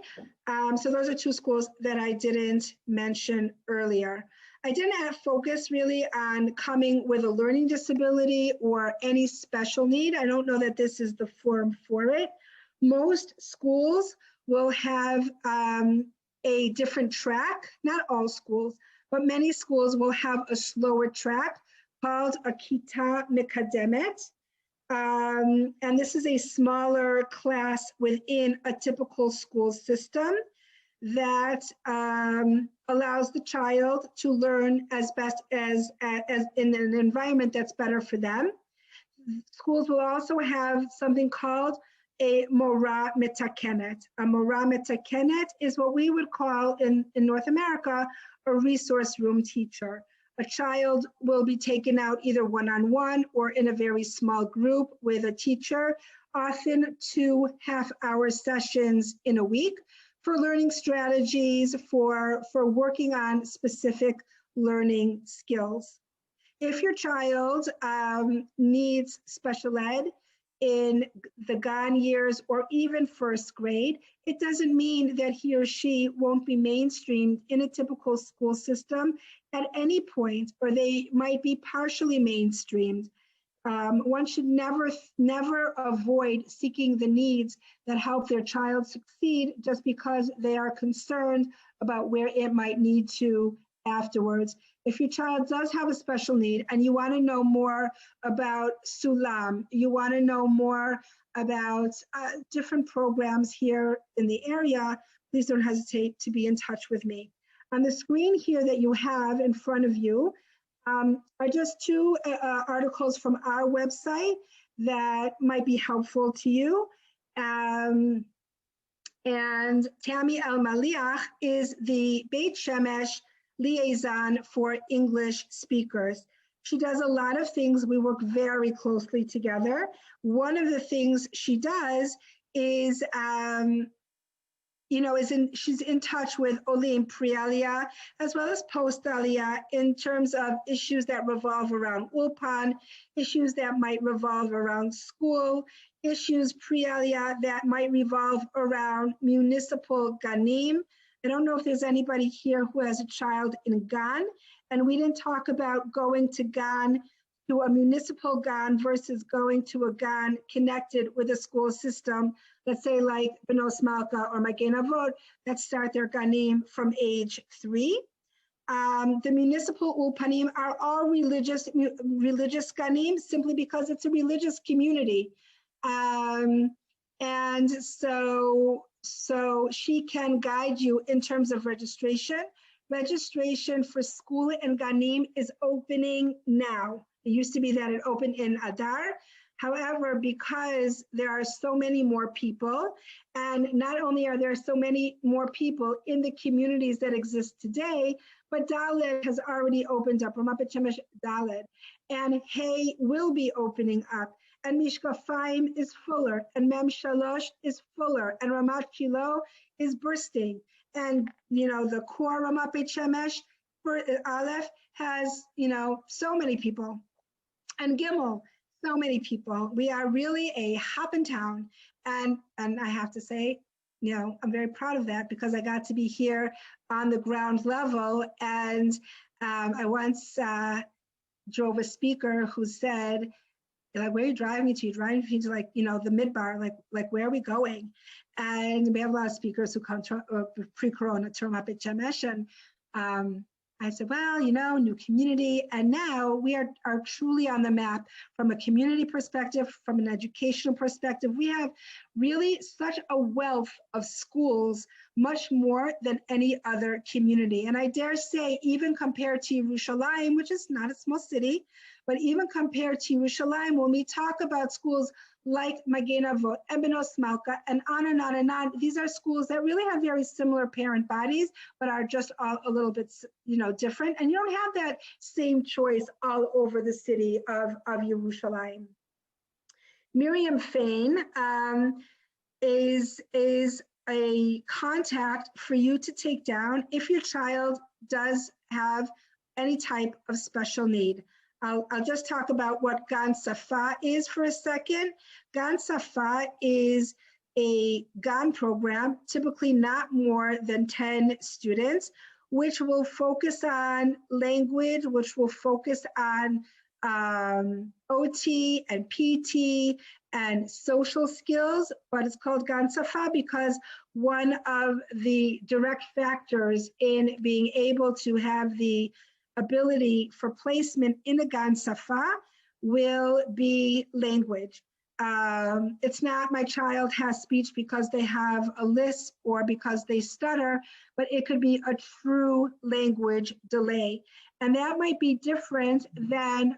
So those are two schools that I didn't mention earlier. I didn't focus really on coming with a learning disability or any special need. I don't know that this is the forum for it. Most schools will have a different track, not all schools, but many schools will have a slower track called a Kita Mekademet. And this is a smaller class within a typical school system that allows the child to learn as best as in an environment that's better for them. Schools will also have something called a Mora Metakenet. A Mora Metakenet is what we would call in North America a resource room teacher. A child will be taken out either one-on-one or in a very small group with a teacher, often 2 half-hour sessions in a week for learning strategies, for working on specific learning skills. If your child needs special ed in the GAN years or even first grade, it doesn't mean that he or she won't be mainstreamed in a typical school system at any point, or they might be partially mainstreamed. One should never avoid seeking the needs that help their child succeed just because they are concerned about where it might need to afterwards. If your child does have a special need and you want to know more about Sulam, you want to know more about different programs here in the area, please don't hesitate to be in touch with me. On the screen here that you have in front of you are just 2 articles from our website that might be helpful to you. And Tammy Al-Maliach is the Beit Shemesh liaison for English speakers. She does a lot of things. We work very closely together. One of the things she does is, she's in touch with Olim pre-Aliyah as well as post-Aliyah in terms of issues that revolve around Ulpan, issues that might revolve around school, issues pre-Aliyah that might revolve around municipal ganim. I don't know if there's anybody here who has a child in GAN, and we didn't talk about going to GAN to a municipal GAN versus going to a GAN connected with a school system, let's say like Benos Malka or Magen Avot, that start their GANim from age 3. The municipal ulpanim are all religious GANim simply because it's a religious community. And so she can guide you in terms of registration. Registration for school and GANim is opening now. It used to be that it opened in Adar. However, because there are so many more people, and not only are there so many more people in the communities that exist today, but Dalet has already opened up, Ramat Beit Shemesh Dalet, and Hay will be opening up, and Mishkafayim is fuller, and Mem Shalosh is fuller, and Ramat Shiloh is bursting. And, you know, the core Ramat Beit Shemesh for Aleph has, you know, so many people. And Gimel, so many people. We are really a hopping town. And I have to say, you know, I'm very proud of that because I got to be here on the ground level. And I once drove a speaker who said, like, where are you driving me to? You're driving me to, like, you know, the midbar, like where are we going? And we have a lot of speakers who come to pre-corona to Ramat Beit Shemesh, and I said, well, you know, new community. And now we are truly on the map from a community perspective, from an educational perspective. We have really such a wealth of schools, much more than any other community. And I dare say, even compared to Yerushalayim, which is not a small city, but even compared to Yerushalayim, when we talk about schools like Magen Avot, Benos Malka, and on and on and on, these are schools that really have very similar parent bodies, but are just all a little bit, you know, different. And you don't have that same choice all over the city of Yerushalayim. Miriam Fain is a contact for you to take down if your child does have any type of special need. I'll just talk about what Gan Safa is for a second. Gan Safa is a Gan program, typically not more than 10 students, which will focus on language, which will focus on OT and PT and social skills, but it's called Gan Safa because one of the direct factors in being able to have the ability for placement in a Gan Safa will be language. It's not my child has speech because they have a lisp or because they stutter, but it could be a true language delay. And that might be different than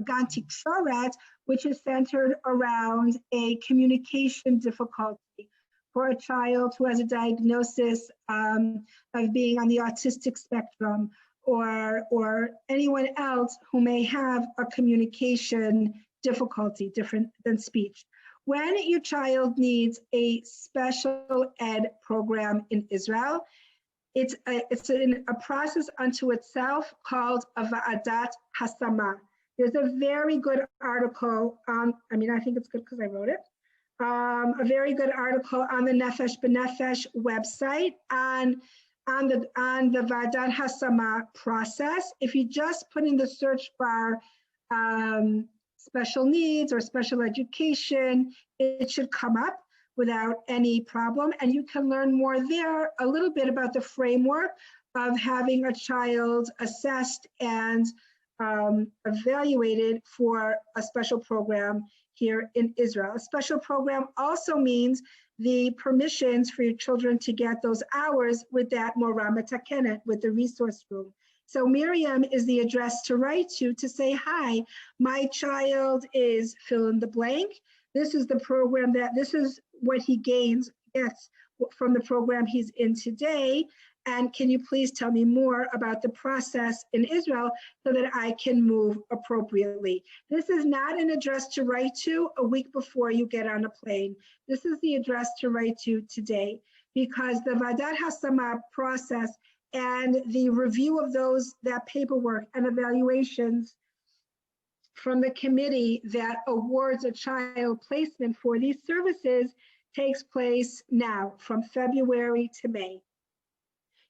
Gan Tikshoret, which is centered around a communication difficulty for a child who has a diagnosis of being on the autistic spectrum, or anyone else who may have a communication difficulty different than speech. When your child needs a special ed program in Israel, it's a process unto itself called a va'adat hasama. There's a very good article on, I think it's good because I wrote it, a very good article on the Nefesh B'Nefesh website on the Va'adat Hasama process. If you just put in the search bar special needs or special education, it should come up without any problem. And you can learn more there, a little bit about the framework of having a child assessed and evaluated for a special program here in Israel. A special program also means the permissions for your children to get those hours with that Mora Metakenet, with the resource room. So Miriam is the address to write to say, hi, my child is fill in the blank. This is the program this is what he gets from the program he's in today. And can you please tell me more about the process in Israel so that I can move appropriately? This is not an address to write to a week before you get on a plane. This is the address to write to today, because the Va'adat Hasama process and the review of that paperwork and evaluations from the committee that awards a child placement for these services takes place now from February to May.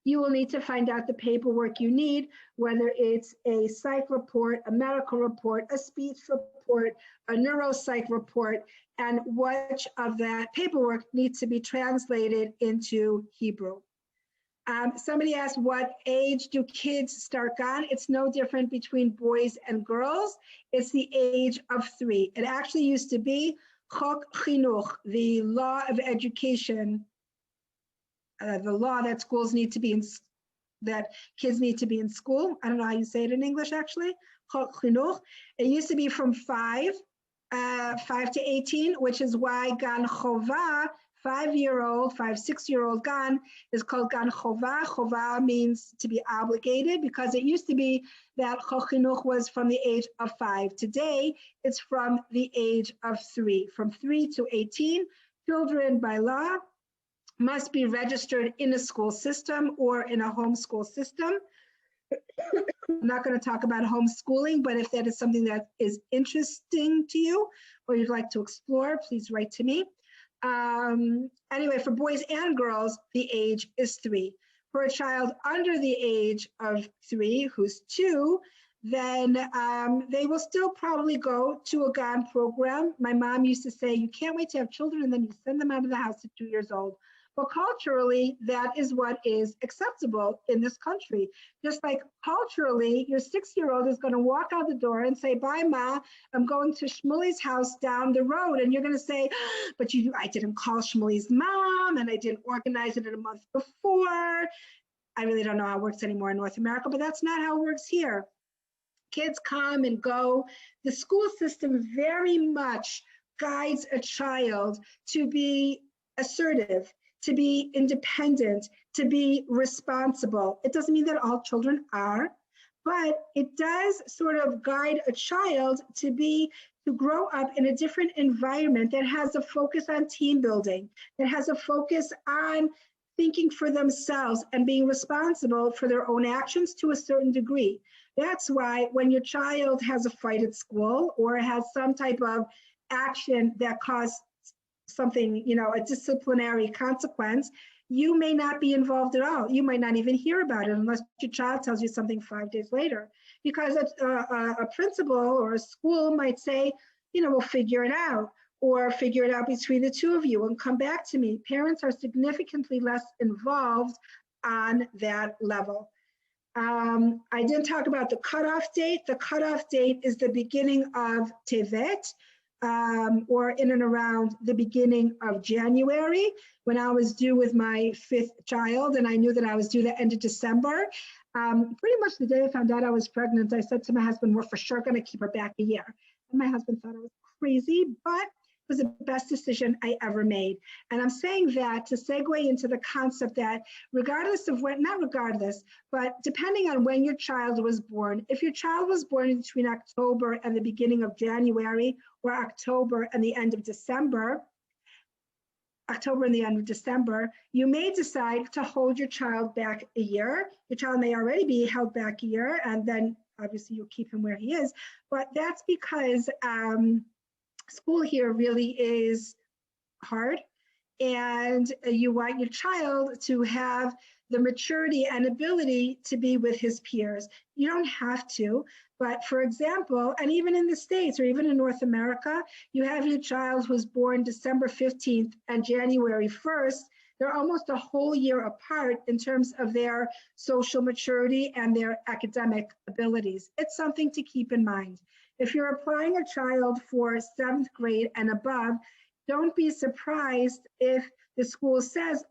You will need to find out the paperwork you need, whether it's a psych report, a medical report, a speech report, a neuropsych report, and which of that paperwork needs to be translated into Hebrew. Somebody asked, what age do kids start GAN? It's no different between boys and girls. It's the age of 3. It actually used to be Chok Chinuch, the law of education, the law that schools need to be in, that kids need to be in school. I don't know how you say it in English, actually. Chok Chinuch. It used to be from 5 to 18, which is why GAN Chovah, 5-year-old, 6-year-old GAN is called GAN Chovah. Chovah means to be obligated, because it used to be that Chok Chinuch was from the age of 5. Today, it's from the age of 3. From 3 to 18, children by law must be registered in a school system or in a homeschool system. I'm not going to talk about homeschooling, but if that is something that is interesting to you or you'd like to explore, please write to me. Anyway, for boys and girls, the age is 3. For a child under the age of 3, who's 2, then they will still probably go to a GAN program. My mom used to say, you can't wait to have children and then you send them out of the house at 2 years old. But culturally, that is what is acceptable in this country. Just like culturally, your 6-year-old is going to walk out the door and say, bye, Ma, I'm going to Shmuli's house down the road. And you're going to say, but I didn't call Shmuli's mom and I didn't organize it a month before. I really don't know how it works anymore in North America, but that's not how it works here. Kids come and go. The school system very much guides a child to be assertive, to be independent, to be responsible. It doesn't mean that all children are, but it does sort of guide a child to grow up in a different environment that has a focus on team building, that has a focus on thinking for themselves and being responsible for their own actions to a certain degree. That's why when your child has a fight at school or has some type of action that causes something, a disciplinary consequence, you may not be involved at all. You might not even hear about it unless your child tells you something 5 days later. Because a principal or a school might say, we'll figure it out, or figure it out between the two of you and come back to me. Parents are significantly less involved on that level. I didn't talk about the cutoff date. The cutoff date is the beginning of Tevet, or in and around the beginning of January, when I was due with my 5th child, and I knew that I was due the end of December. Pretty much the day I found out I was pregnant, I said to my husband, we're for sure going to keep her back a year. And my husband thought I was crazy, but it was the best decision I ever made. And I'm saying that to segue into the concept that regardless of when, not regardless, but depending on when your child was born, if your child was born between October and the beginning of January, or October and the end of December, you may decide to hold your child back a year. Your child may already be held back a year, and then obviously you'll keep him where he is. But that's because school here really is hard, and you want your child to have the maturity and ability to be with his peers. You don't have to, but for example, and even in the States or even in North America, you have your child who's born December 15th and January 1st. They're almost a whole year apart in terms of their social maturity and their academic abilities. It's something to keep in mind. If you're applying a child for 7th grade and above, don't be surprised if the school says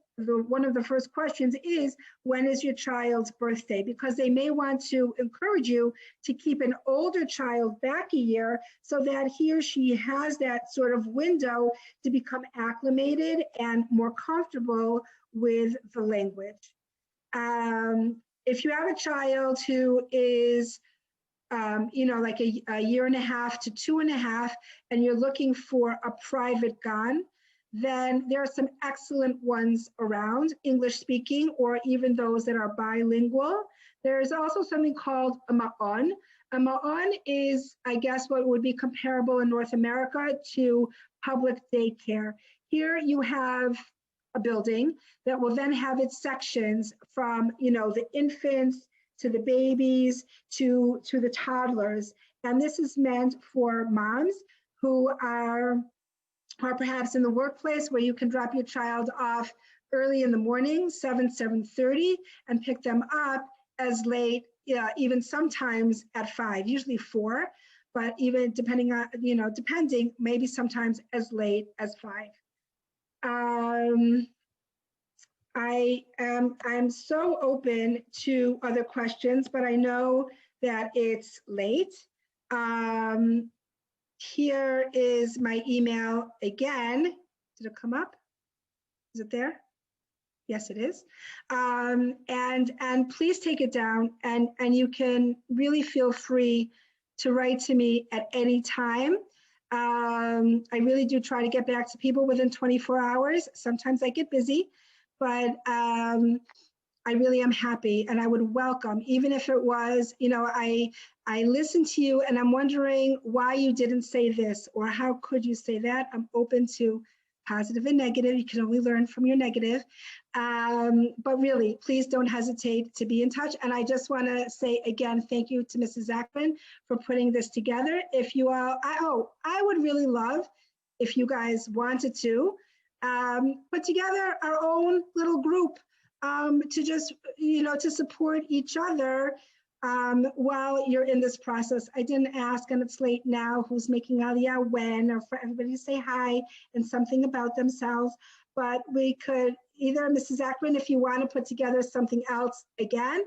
one of the first questions is, when is your child's birthday? Because they may want to encourage you to keep an older child back a year so that he or she has that sort of window to become acclimated and more comfortable with the language. If you have a child who is like a year and a half to 2.5, and you're looking for a private GAN, then there are some excellent ones around, English speaking, or even those that are bilingual. There's also something called a ma'on. A ma'on is, I guess, what would be comparable in North America to public daycare. Here you have a building that will then have its sections from, the infants to the babies to the toddlers. And this is meant for moms who are perhaps in the workplace where you can drop your child off early in the morning, 7:30, and pick them up as late, even sometimes at 5, usually 4, but even depending on, maybe sometimes as late as 5. I'm so open to other questions, but I know that it's late. Here is my email again. Did it come up? Is it there? Yes, it is. And please take it down, and you can really feel free to write to me at any time. I really do try to get back to people within 24 hours. Sometimes I get busy, but I really am happy, and I would welcome, even if it was, I listened to you and I'm wondering why you didn't say this, or how could you say that? I'm open to positive and negative. You can only learn from your negative. But really, please don't hesitate to be in touch. And I just want to say again, thank you to Mrs. Zachman for putting this together. If you all, I would really love if you guys wanted to put together our own little group to just, to support each other while you're in this process. I didn't ask, and it's late now, who's making Aliyah when, or for everybody to say hi and something about themselves. But we could either, Mrs. Akron, if you want to put together something else again,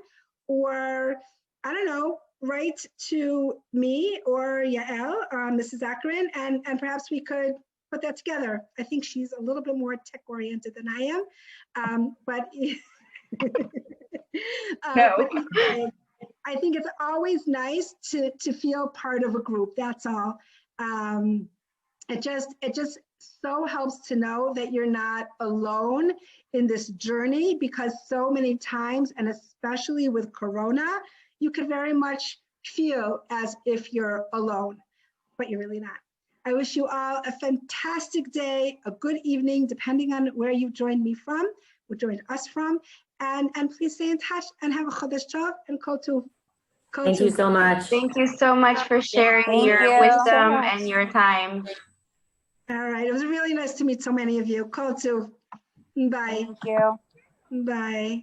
or I don't know, write to me or Yael, Mrs. Akron, and perhaps we could put that together. I think she's a little bit more tech oriented than I am, but No. I think it's always nice to feel part of a group. That's all. It just so helps to know that you're not alone in this journey, because so many times, and especially with Corona, you could very much feel as if you're alone, but you're really not. I wish you all a fantastic day, a good evening, depending on where you joined me from, or joined us from, and please stay in touch and have a chodesh tov and kol tov. Thank you so much. Thank you so much for sharing Thank your you. wisdom and your time. All right, it was really nice to meet so many of you. Kol tov. Bye. Thank you. Bye.